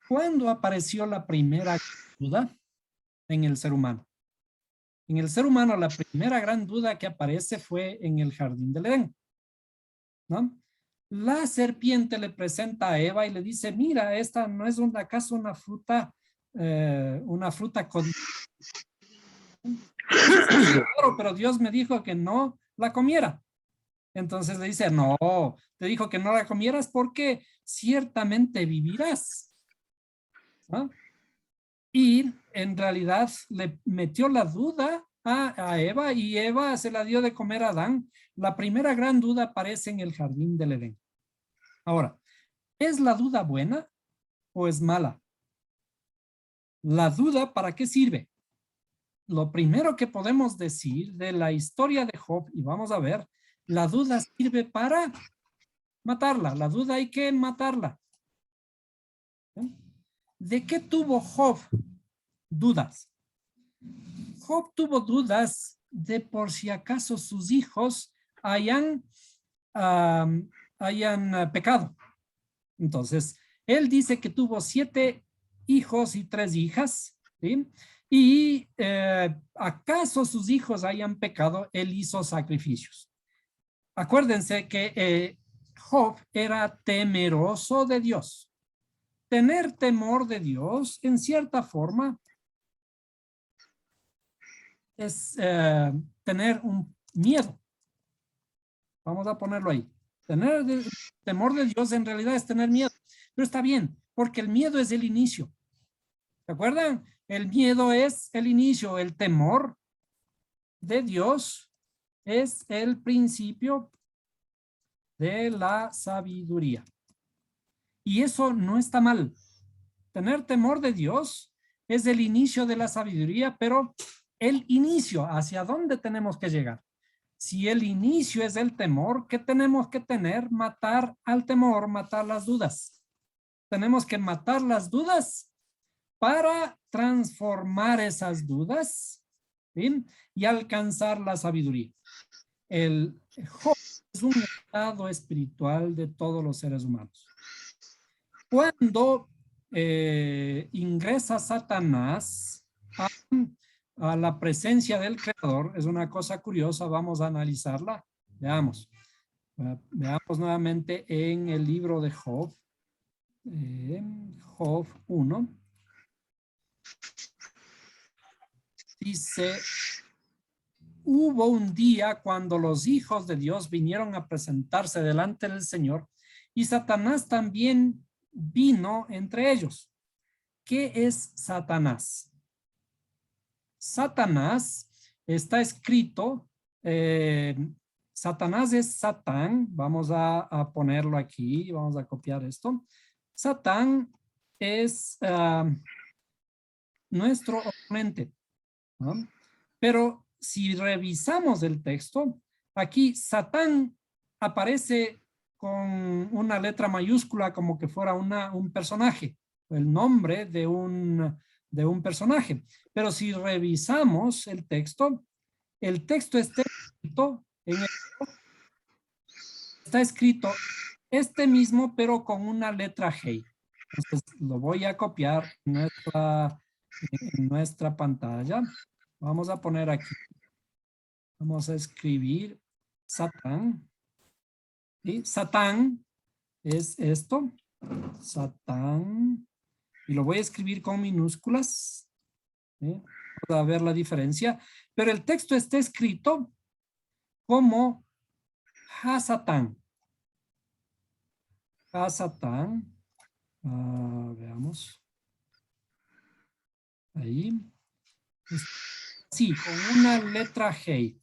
¿Cuándo apareció la primera duda? En el ser humano. En el ser humano, la primera gran duda que aparece fue en el jardín del Edén, ¿no? La serpiente le presenta a Eva y le dice, mira, esta no es acaso una fruta codiciosa. Pero Dios me dijo que no la comiera. Entonces le dice, no, te dijo que no la comieras porque ciertamente vivirás, ¿no? Y en realidad le metió la duda a Eva y Eva se la dio de comer a Adán. La primera gran duda aparece en el jardín del Edén. Ahora, ¿es la duda buena o es mala? La duda, ¿para qué sirve? Lo primero que podemos decir de la historia de Job, y vamos a ver, la duda sirve para matarla. La duda hay que matarla. ¿De qué tuvo Job dudas? Job tuvo dudas de por si acaso sus hijos hayan pecado. Entonces, él dice que tuvo 7 hijos y 3 hijas, ¿sí? Y acaso sus hijos hayan pecado, él hizo sacrificios. Acuérdense que Job era temeroso de Dios. Tener temor de Dios, en cierta forma, es tener un miedo. Vamos a ponerlo ahí. Tener temor de Dios en realidad es tener miedo. Pero está bien, porque el miedo es el inicio. ¿Se acuerdan? El miedo es el inicio. El temor de Dios es el principio de la sabiduría. Y eso no está mal. Tener temor de Dios es el inicio de la sabiduría, pero el inicio, ¿hacia dónde tenemos que llegar? Si el inicio es el temor, ¿qué tenemos que tener? Matar al temor, matar las dudas. Tenemos que matar las dudas para transformar esas dudas, ¿sí? Y alcanzar la sabiduría. El Job es un estado espiritual de todos los seres humanos. Cuando ingresa Satanás a la presencia del Creador, es una cosa curiosa, vamos a analizarla. Veamos. Veamos nuevamente en el libro de Job, Job 1. Dice, hubo un día cuando los hijos de Dios vinieron a presentarse delante del Señor y Satanás también vino entre ellos. ¿Qué es Satanás? Satanás está escrito, Satanás es Satán, vamos a ponerlo aquí, vamos a copiar esto. Satán es nuestro oponente, ¿no? Pero si revisamos el texto, aquí Satán aparece con una letra mayúscula como que fuera un personaje, el nombre de un personaje. Pero si revisamos el texto está escrito en está escrito este mismo, pero con una letra G. Entonces lo voy a copiar en nuestra pantalla. Vamos a poner aquí. Vamos a escribir Satán. ¿Sí? Satán es esto. Satán. Y lo voy a escribir con minúsculas. ¿Sí? Para ver la diferencia. Pero el texto está escrito como Hasatán. Hasatán. Veamos. Ahí. Sí, con una letra G.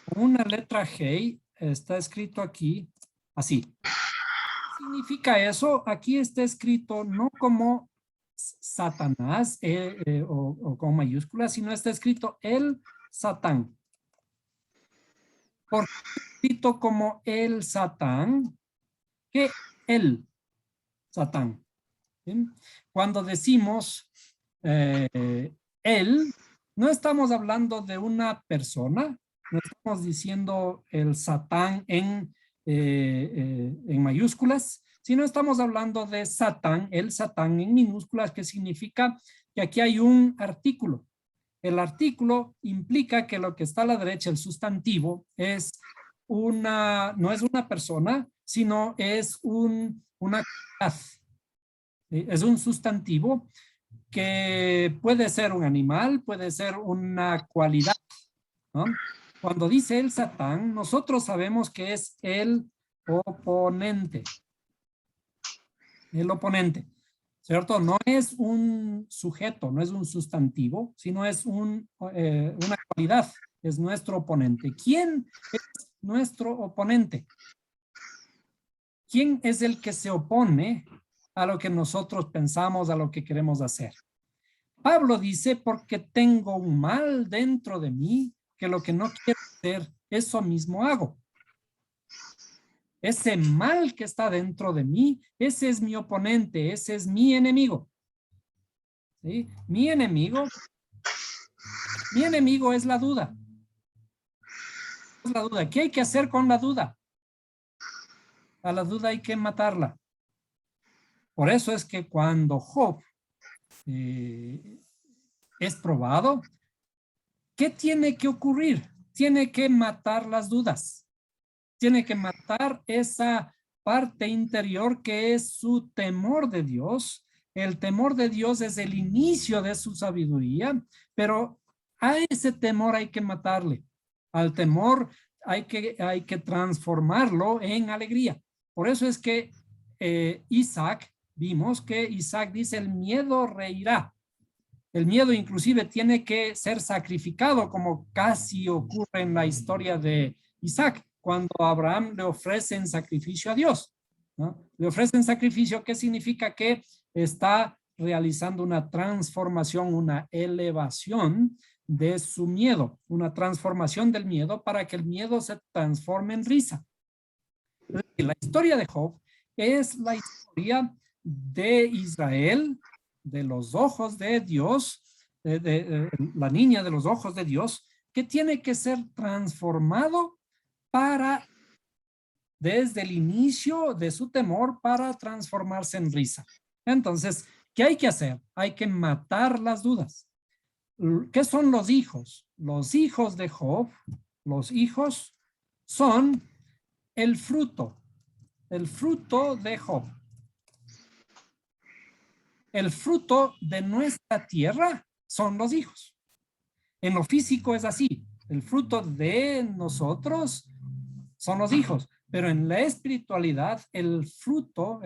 Con una letra G está escrito aquí así. ¿Qué significa eso? Aquí está escrito no como Satanás o con mayúsculas, sino está escrito el Satán. ¿Por qué está escrito como el Satán? ¿Qué el Satán? ¿Sí? Cuando decimos él, no estamos hablando de una persona, no estamos diciendo el Satán en mayúsculas, sino estamos hablando de Satán, el Satán en minúsculas, que significa que aquí hay un artículo. El artículo implica que lo que está a la derecha, el sustantivo, no es una persona, sino es una actividad. Es un sustantivo que puede ser un animal, puede ser una cualidad, ¿no? Cuando dice el Satán, nosotros sabemos que es el oponente. El oponente, ¿cierto? No es un sujeto, no es un sustantivo, sino es una cualidad, es nuestro oponente. ¿Quién es nuestro oponente? ¿Quién es el que se opone a lo que nosotros pensamos, a lo que queremos hacer? Pablo dice, porque tengo un mal dentro de mí, que lo que no quiero hacer, eso mismo hago. Ese mal que está dentro de mí, ese es mi oponente, ese es mi enemigo. ¿Sí? Mi enemigo es la duda. Es la duda. ¿Qué hay que hacer con la duda? A la duda hay que matarla. Por eso es que cuando Job es probado, ¿qué tiene que ocurrir? Tiene que matar las dudas. Tiene que matar esa parte interior que es su temor de Dios. El temor de Dios es el inicio de su sabiduría, pero a ese temor hay que matarle. Al temor hay que transformarlo en alegría. Por eso es que Isaac, vimos que Isaac dice, el miedo reirá. El miedo inclusive tiene que ser sacrificado, como casi ocurre en la historia de Isaac, cuando a Abraham le ofrecen sacrificio a Dios, ¿no? Le ofrecen sacrificio, ¿qué significa? Que está realizando una transformación, una elevación de su miedo, una transformación del miedo para que el miedo se transforme en risa. La historia de Job es la historia de Israel, de los ojos de Dios, la niña de los ojos de Dios, que tiene que ser transformado para, desde el inicio de su temor, para transformarse en risa. Entonces, ¿qué hay que hacer? Hay que matar las dudas. ¿Qué son los hijos? Los hijos de Job, los hijos son el fruto de Job. El fruto de nuestra tierra son los hijos. En lo físico es así. El fruto de nosotros son los hijos. Pero en la espiritualidad, el fruto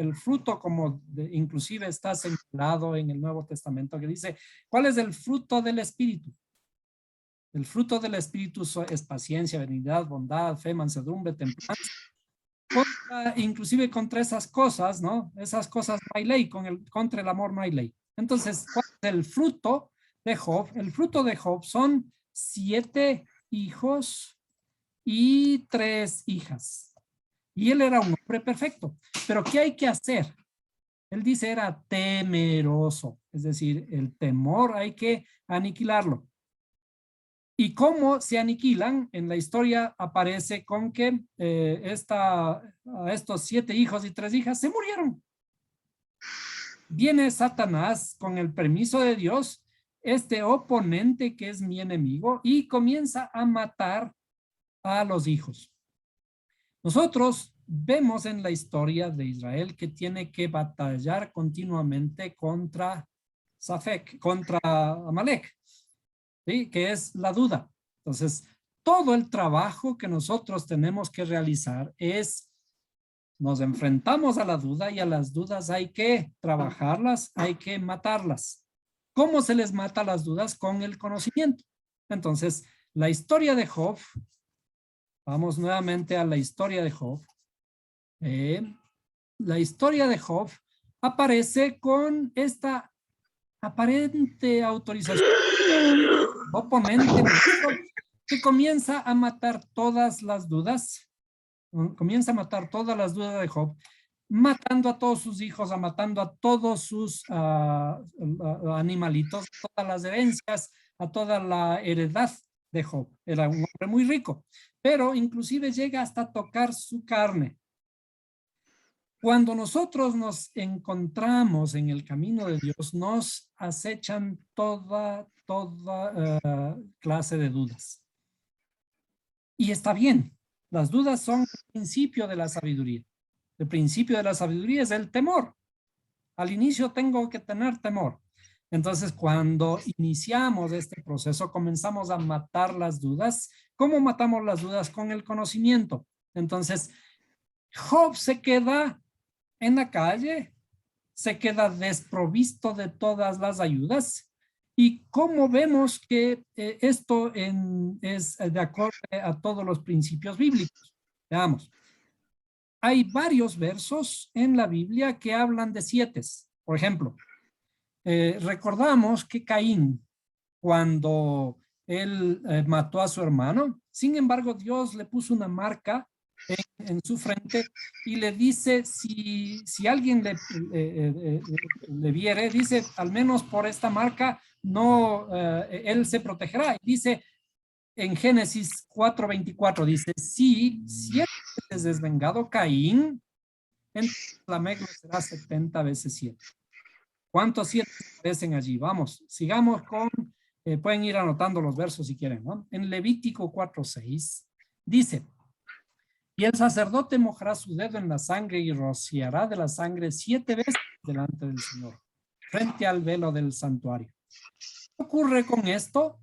como inclusive está señalado en el Nuevo Testamento, que dice, ¿cuál es el fruto del Espíritu? El fruto del Espíritu es paciencia, benignidad, bondad, fe, mansedumbre, templanza. Inclusive contra esas cosas, ¿no? Esas cosas no hay ley, contra el amor no hay ley. Entonces, ¿cuál es el fruto de Job? El fruto de Job son 7 hijos y 3 hijas. Y él era un hombre perfecto. Pero ¿qué hay que hacer? Él dice era temeroso, es decir, el temor hay que aniquilarlo. Y cómo se aniquilan. En la historia aparece con que estos 7 hijos y 3 hijas se murieron. Viene Satanás con el permiso de Dios, este oponente que es mi enemigo, y comienza a matar a los hijos. Nosotros vemos en la historia de Israel que tiene que batallar continuamente contra Safek, contra Amalek, ¿sí? Que es la duda. Entonces, todo el trabajo que nosotros tenemos que realizar es, nos enfrentamos a la duda y a las dudas hay que trabajarlas, hay que matarlas. ¿Cómo se les mata las dudas? Con el conocimiento. Entonces, la historia de Job, vamos nuevamente a la historia de Job. La historia de Job aparece con esta aparente autorización oponente que comienza a matar todas las dudas, comienza a matar todas las dudas de Job, matando a todos sus hijos, matando a todos sus animalitos, a todas las herencias, a toda la heredad de Job. Era un hombre muy rico, pero inclusive llega hasta tocar su carne. Cuando nosotros nos encontramos en el camino de Dios, nos acechan toda clase de dudas. Y está bien, las dudas son el principio de la sabiduría. El principio de la sabiduría es el temor. Al inicio tengo que tener temor. Entonces, cuando iniciamos este proceso, comenzamos a matar las dudas. ¿Cómo matamos las dudas? Con el conocimiento. Entonces, Job se queda en la calle, se queda desprovisto de todas las ayudas. ¿Y cómo vemos que esto es de acuerdo a todos los principios bíblicos? Veamos. Hay varios versos en la Biblia que hablan de 7. Por ejemplo, recordamos que Caín, cuando él mató a su hermano, sin embargo, Dios le puso una marca en su frente y le dice, si alguien le viere, dice, al menos por esta marca, no, él se protegerá. Y dice en Génesis 4:24, dice, si 7 veces es vengado Caín, entonces la Lamec será 70 veces 7. ¿Cuántos 7 aparecen allí? Vamos, sigamos con, pueden ir anotando los versos si quieren, ¿no? En Levítico 4:6 dice, y el sacerdote mojará su dedo en la sangre y rociará de la sangre 7 veces delante del Señor, frente al velo del santuario. ¿Qué ocurre con esto?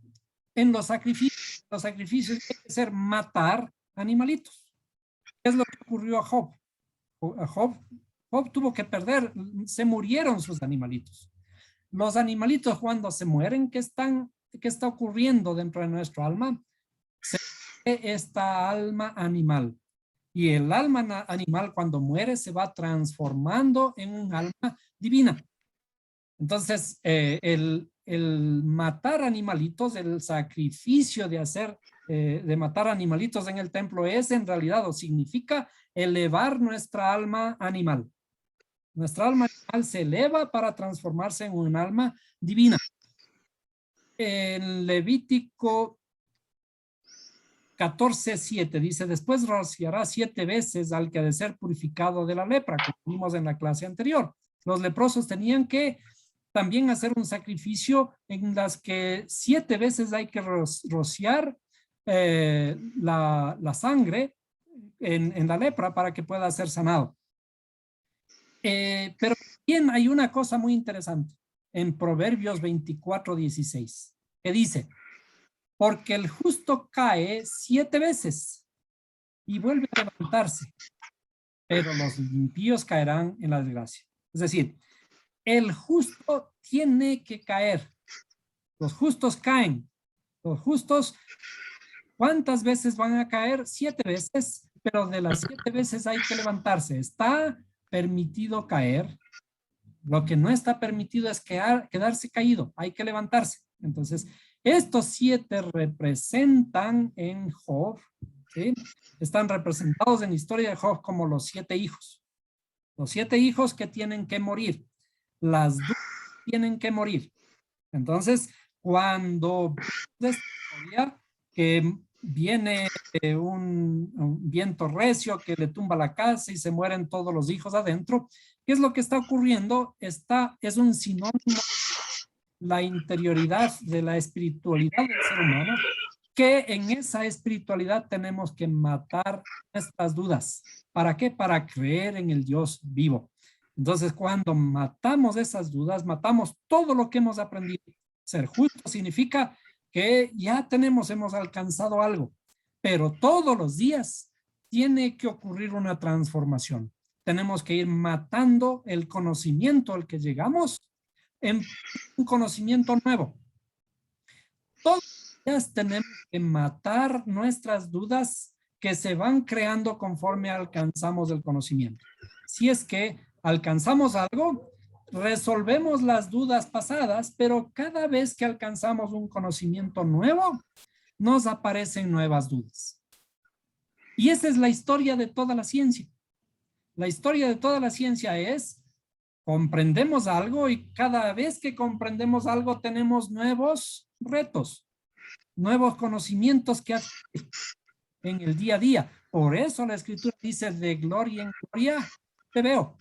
En los sacrificios tiene que ser matar animalitos. ¿Qué es lo que ocurrió a Job? Job tuvo que perder, se murieron sus animalitos. Los animalitos cuando se mueren, ¿qué está ocurriendo dentro de nuestro alma? Se muere esta alma animal. Y el alma animal cuando muere se va transformando en un alma divina. Entonces, el matar animalitos, el sacrificio de matar animalitos en el templo es en realidad o significa elevar nuestra alma animal. Nuestra alma animal se eleva para transformarse en un alma divina. En Levítico 14:7 dice, después rociará 7 veces al que ha de ser purificado de la lepra, como vimos en la clase anterior. Los leprosos tenían que también hacer un sacrificio en las que 7 veces hay que rociar la sangre en la lepra para que pueda ser sanado. Pero también hay una cosa muy interesante en Proverbios 24:16, que dice, porque el justo cae 7 veces y vuelve a levantarse, pero los impíos caerán en la desgracia. Es decir, el justo tiene que caer. Los justos caen. Los justos, ¿cuántas veces van a caer? 7 veces, pero de las 7 veces hay que levantarse. Está permitido caer. Lo que no está permitido es quedarse caído. Hay que levantarse. Entonces, estos 7 representan en Job, ¿sí? Están representados en la historia de Job como los 7 hijos. Los 7 hijos que tienen que morir. Las dudas tienen que morir. Entonces, cuando esta historia, que viene un viento recio que le tumba la casa y se mueren todos los hijos adentro. ¿Qué es lo que está ocurriendo? Es un sinónimo la interioridad de la espiritualidad del ser humano, que en esa espiritualidad tenemos que matar nuestras dudas. ¿Para qué? Para creer en el Dios vivo. Entonces, cuando matamos esas dudas, matamos todo lo que hemos aprendido. Ser justo significa que ya hemos alcanzado algo, pero todos los días tiene que ocurrir una transformación. Tenemos que ir matando el conocimiento al que llegamos en un conocimiento nuevo. Todos los días tenemos que matar nuestras dudas que se van creando conforme alcanzamos el conocimiento. Si es que alcanzamos algo, resolvemos las dudas pasadas, pero cada vez que alcanzamos un conocimiento nuevo, nos aparecen nuevas dudas. Y esa es la historia de toda la ciencia. La historia de toda la ciencia es: comprendemos algo y cada vez que comprendemos algo tenemos nuevos retos, nuevos conocimientos que adquirir en el día a día. Por eso la escritura dice: de gloria en gloria te veo.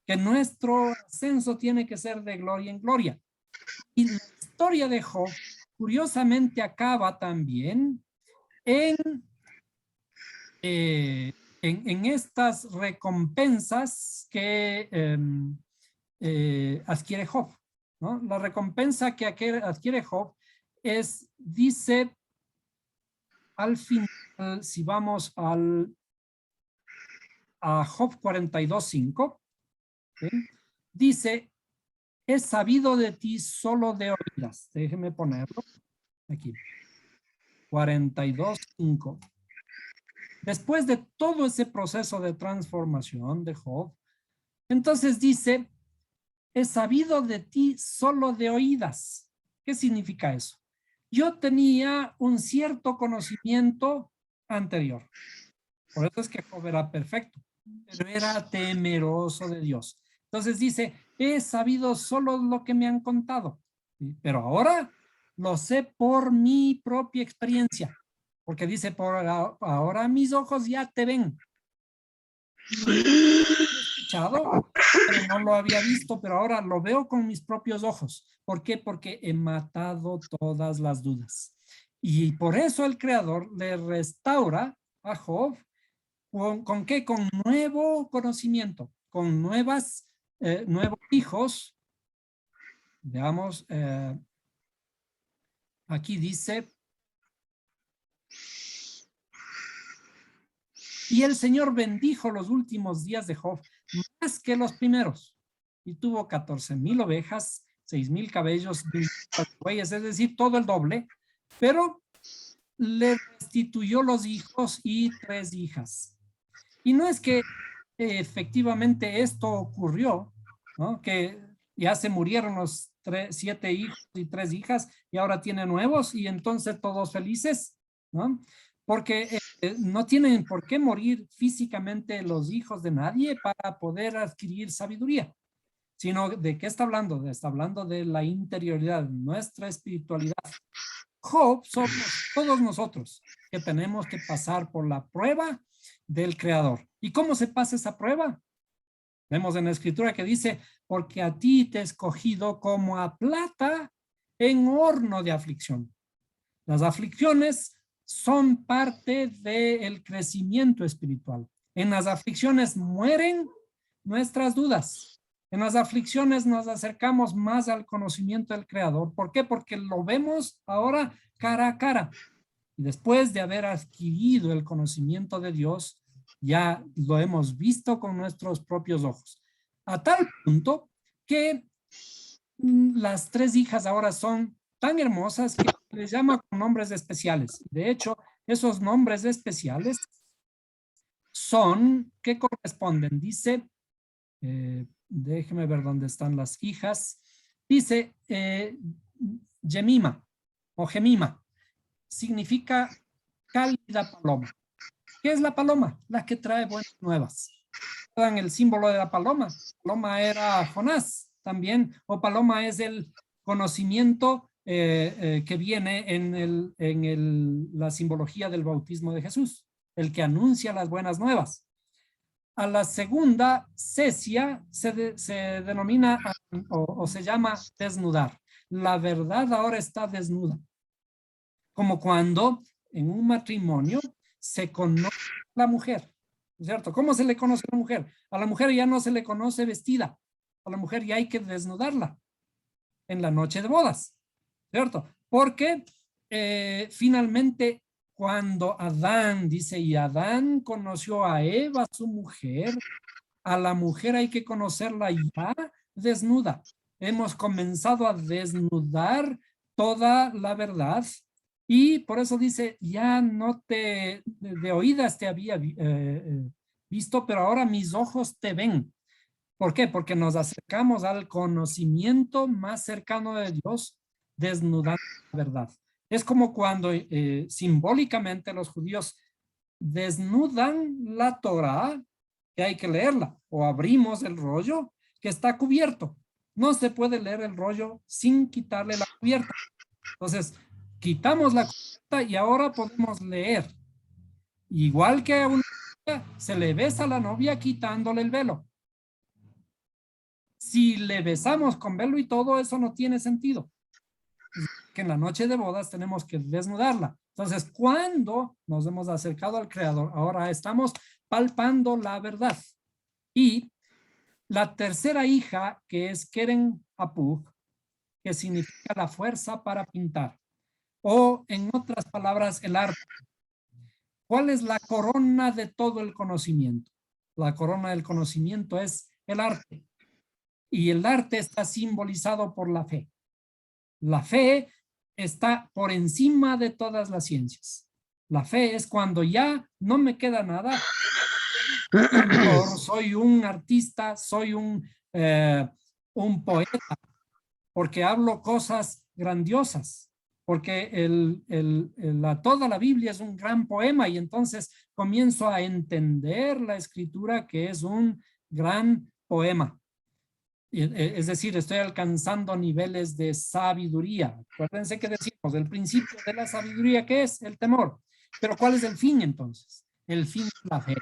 Que nuestro ascenso tiene que ser de gloria en gloria. Y la historia de Job, curiosamente, acaba también en estas recompensas que adquiere Job, ¿no? La recompensa que adquiere Job dice al final, si vamos a Job 42:5, ¿sí? Dice: he sabido de ti solo de oídas. Déjeme ponerlo aquí. 42:5. Después de todo ese proceso de transformación de Job, entonces dice: he sabido de ti solo de oídas. ¿Qué significa eso? Yo tenía un cierto conocimiento anterior. Por eso es que Job era perfecto, pero era temeroso de Dios. Entonces dice: he sabido solo lo que me han contado, pero ahora lo sé por mi propia experiencia. Porque dice: por ahora mis ojos ya te ven. Lo he escuchado, pero no lo había visto, pero ahora lo veo con mis propios ojos. ¿Por qué? Porque he matado todas las dudas. Y por eso el Creador le restaura a Job. ¿Con qué? Con nuevo conocimiento, con nuevos hijos. Veamos, aquí dice: y el Señor bendijo los últimos días de Job más que los primeros. Y tuvo 14,000 ovejas, 6,000 cabellos, 1,000 bueyes, es decir, todo el doble. Pero le restituyó los hijos y 3 hijas. Y no es que efectivamente esto ocurrió, ¿no? Que ya se murieron los 7 hijos y 3 hijas y ahora tiene nuevos y entonces todos felices, ¿no? Porque no tienen por qué morir físicamente los hijos de nadie para poder adquirir sabiduría, sino ¿de qué está hablando? Está hablando de la interioridad, nuestra espiritualidad. Job somos todos nosotros que tenemos que pasar por la prueba del Creador. ¿Y cómo se pasa esa prueba? Vemos en la escritura que dice: porque a ti te he escogido como a plata en horno de aflicción. Las aflicciones son parte del crecimiento espiritual. En las aflicciones mueren nuestras dudas. En las aflicciones nos acercamos más al conocimiento del Creador. ¿Por qué? Porque lo vemos ahora cara a cara. Y después de haber adquirido el conocimiento de Dios, ya lo hemos visto con nuestros propios ojos. A tal punto que las 3 hijas ahora son tan hermosas que les llama con nombres especiales. De hecho, esos nombres especiales son, ¿qué corresponden? Dice, déjeme ver dónde están las hijas. Dice Jemima o Gemima. Significa cálida paloma. ¿Qué es la paloma? La que trae buenas nuevas. ¿Recuerdan el símbolo de la paloma? Paloma era Jonás también, o paloma es el conocimiento que viene en la simbología del bautismo de Jesús, el que anuncia las buenas nuevas. A la segunda, cesia, se denomina o se llama desnudar. La verdad ahora está desnuda. Como cuando en un matrimonio se conoce a la mujer, ¿cierto? ¿Cómo se le conoce a la mujer? A la mujer ya no se le conoce vestida. A la mujer ya hay que desnudarla en la noche de bodas, ¿cierto? Porque finalmente cuando Adán dice, y Adán conoció a Eva, su mujer, a la mujer hay que conocerla ya desnuda. Hemos comenzado a desnudar toda la verdad y por eso dice, ya no de oídas te había visto, pero ahora mis ojos te ven. ¿Por qué? Porque nos acercamos al conocimiento más cercano de Dios, desnudando la verdad. Es como cuando simbólicamente los judíos desnudan la Torá, que hay que leerla, o abrimos el rollo que está cubierto. No se puede leer el rollo sin quitarle la cubierta. Entonces, quitamos la cubierta y ahora podemos leer. Igual que a una novia, se le besa a la novia quitándole el velo. Si le besamos con velo y todo, eso no tiene sentido. Que en la noche de bodas tenemos que desnudarla. Entonces, cuando nos hemos acercado al Creador, ahora estamos palpando la verdad. Y la tercera hija, que es Keren Apuk, que significa la fuerza para pintar, o en otras palabras, el arte. ¿Cuál es la corona de todo el conocimiento? La corona del conocimiento es el arte. Y el arte está simbolizado por la fe. La fe está por encima de todas las ciencias. La fe es cuando ya no me queda nada. Soy un artista, soy un poeta, porque hablo cosas grandiosas, porque toda la Biblia es un gran poema y entonces comienzo a entender la escritura que es un gran poema. Es decir, estoy alcanzando niveles de sabiduría. Acuérdense que decimos, el principio de la sabiduría, ¿qué es? El temor. Pero ¿cuál es el fin entonces? El fin es la fe.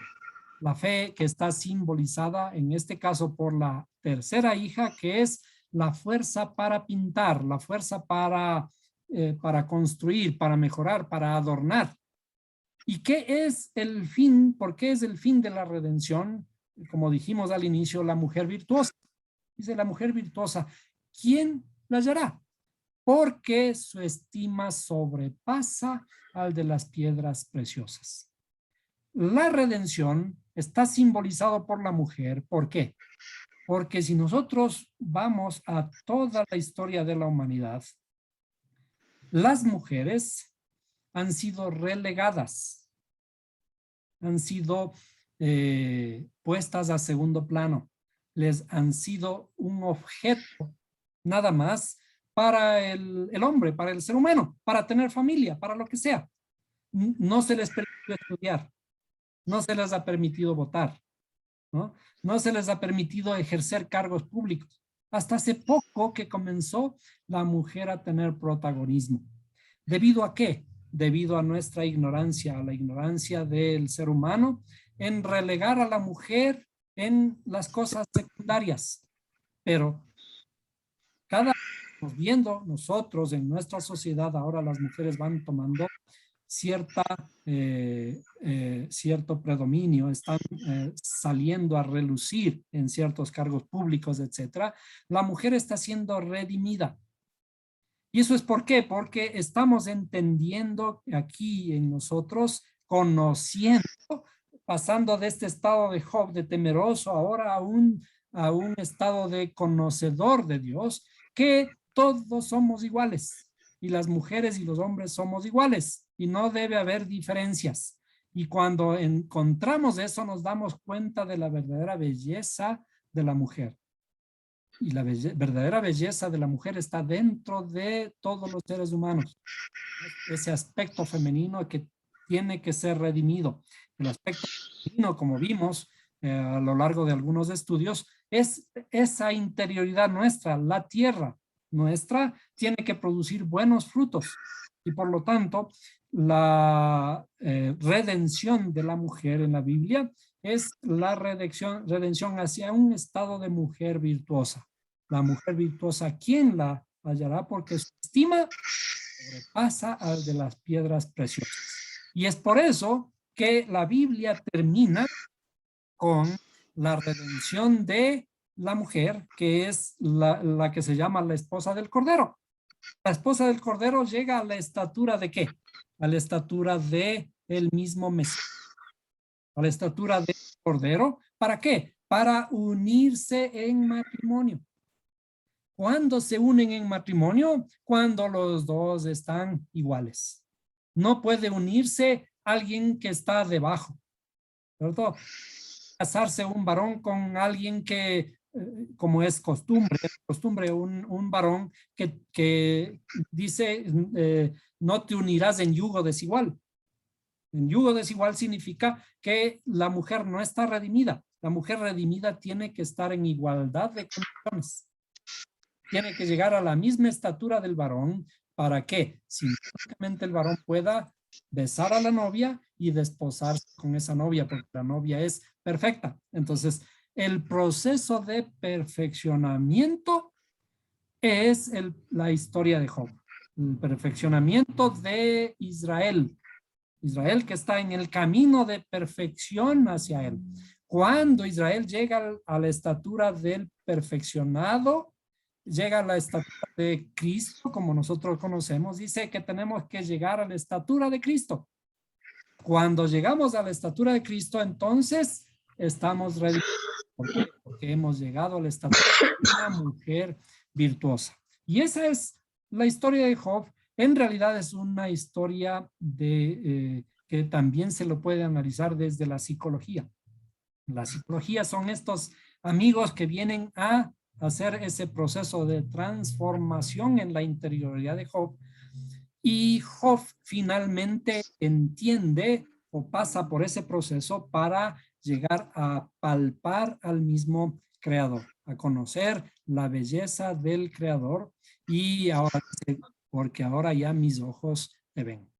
La fe que está simbolizada en este caso por la tercera hija, que es la fuerza para pintar, la fuerza para construir, para mejorar, para adornar. ¿Y qué es el fin? ¿Por qué es el fin de la redención? Como dijimos al inicio, la mujer virtuosa. Dice la mujer virtuosa, ¿quién la hallará? Porque su estima sobrepasa al de las piedras preciosas. La redención está simbolizado por la mujer. ¿Por qué? Porque si nosotros vamos a toda la historia de la humanidad, las mujeres han sido relegadas, han sido puestas a segundo plano, les han sido un objeto nada más para el hombre, para el ser humano, para tener familia, para lo que sea. No se les permitió estudiar, no se les ha permitido votar, ¿no? No se les ha permitido ejercer cargos públicos. Hasta hace poco que comenzó la mujer a tener protagonismo. ¿Debido a qué? Debido a nuestra ignorancia, a la ignorancia del ser humano, en relegar a la mujer en las cosas secundarias. Pero cada vez viendo nosotros en nuestra sociedad, ahora las mujeres van tomando cierto predominio, están saliendo a relucir en ciertos cargos públicos, etcétera. La mujer está siendo redimida. ¿Y eso es por qué? Porque estamos entendiendo aquí en nosotros, conociendo, pasando de este estado de Job, de temeroso, ahora a un estado de conocedor de Dios, que todos somos iguales. Y las mujeres y los hombres somos iguales. Y no debe haber diferencias. Y cuando encontramos eso, nos damos cuenta de la verdadera belleza de la mujer. Y la verdadera belleza de la mujer está dentro de todos los seres humanos. Ese aspecto femenino que tiene que ser redimido. El aspecto femenino, como vimos a lo largo de algunos estudios, es esa interioridad nuestra, la tierra, nuestra tiene que producir buenos frutos. Y por lo tanto, la redención de la mujer en la Biblia es la redención hacia un estado de mujer virtuosa. La mujer virtuosa, ¿quién la hallará? Porque su estima sobrepasa al de las piedras preciosas. Y es por eso que la Biblia termina con la redención de la mujer, que es la que se llama la esposa del Cordero. La esposa del Cordero llega a la estatura ¿de qué? A la estatura de el mismo Mesías. A la estatura del Cordero. ¿Para qué? Para unirse en matrimonio. ¿Cuándo se unen en matrimonio? Cuando los dos están iguales. No puede unirse alguien que está debajo, ¿cierto? Casarse un varón con alguien que, como es costumbre un varón que dice, no te unirás en yugo desigual. En yugo desigual significa que la mujer no está redimida. La mujer redimida tiene que estar en igualdad de condiciones. Tiene que llegar a la misma estatura del varón para que simplemente el varón pueda besar a la novia y desposarse con esa novia, porque la novia es perfecta. Entonces, el proceso de perfeccionamiento es la historia de Job. El perfeccionamiento de Israel. Israel que está en el camino de perfección hacia él. Cuando Israel llega a la estatura del perfeccionado, llega a la estatura de Cristo, como nosotros conocemos, dice que tenemos que llegar a la estatura de Cristo. Cuando llegamos a la estatura de Cristo, entonces estamos redimidos. ¿Por qué? Porque hemos llegado a la estatura de una mujer virtuosa. Y esa es la historia de Job. En realidad es una historia que también se lo puede analizar desde la psicología. La psicología son estos amigos que vienen a hacer ese proceso de transformación en la interioridad de Job. Y Job finalmente entiende o pasa por ese proceso para llegar a palpar al mismo creador, a conocer la belleza del creador y ahora, porque ahora ya mis ojos te ven.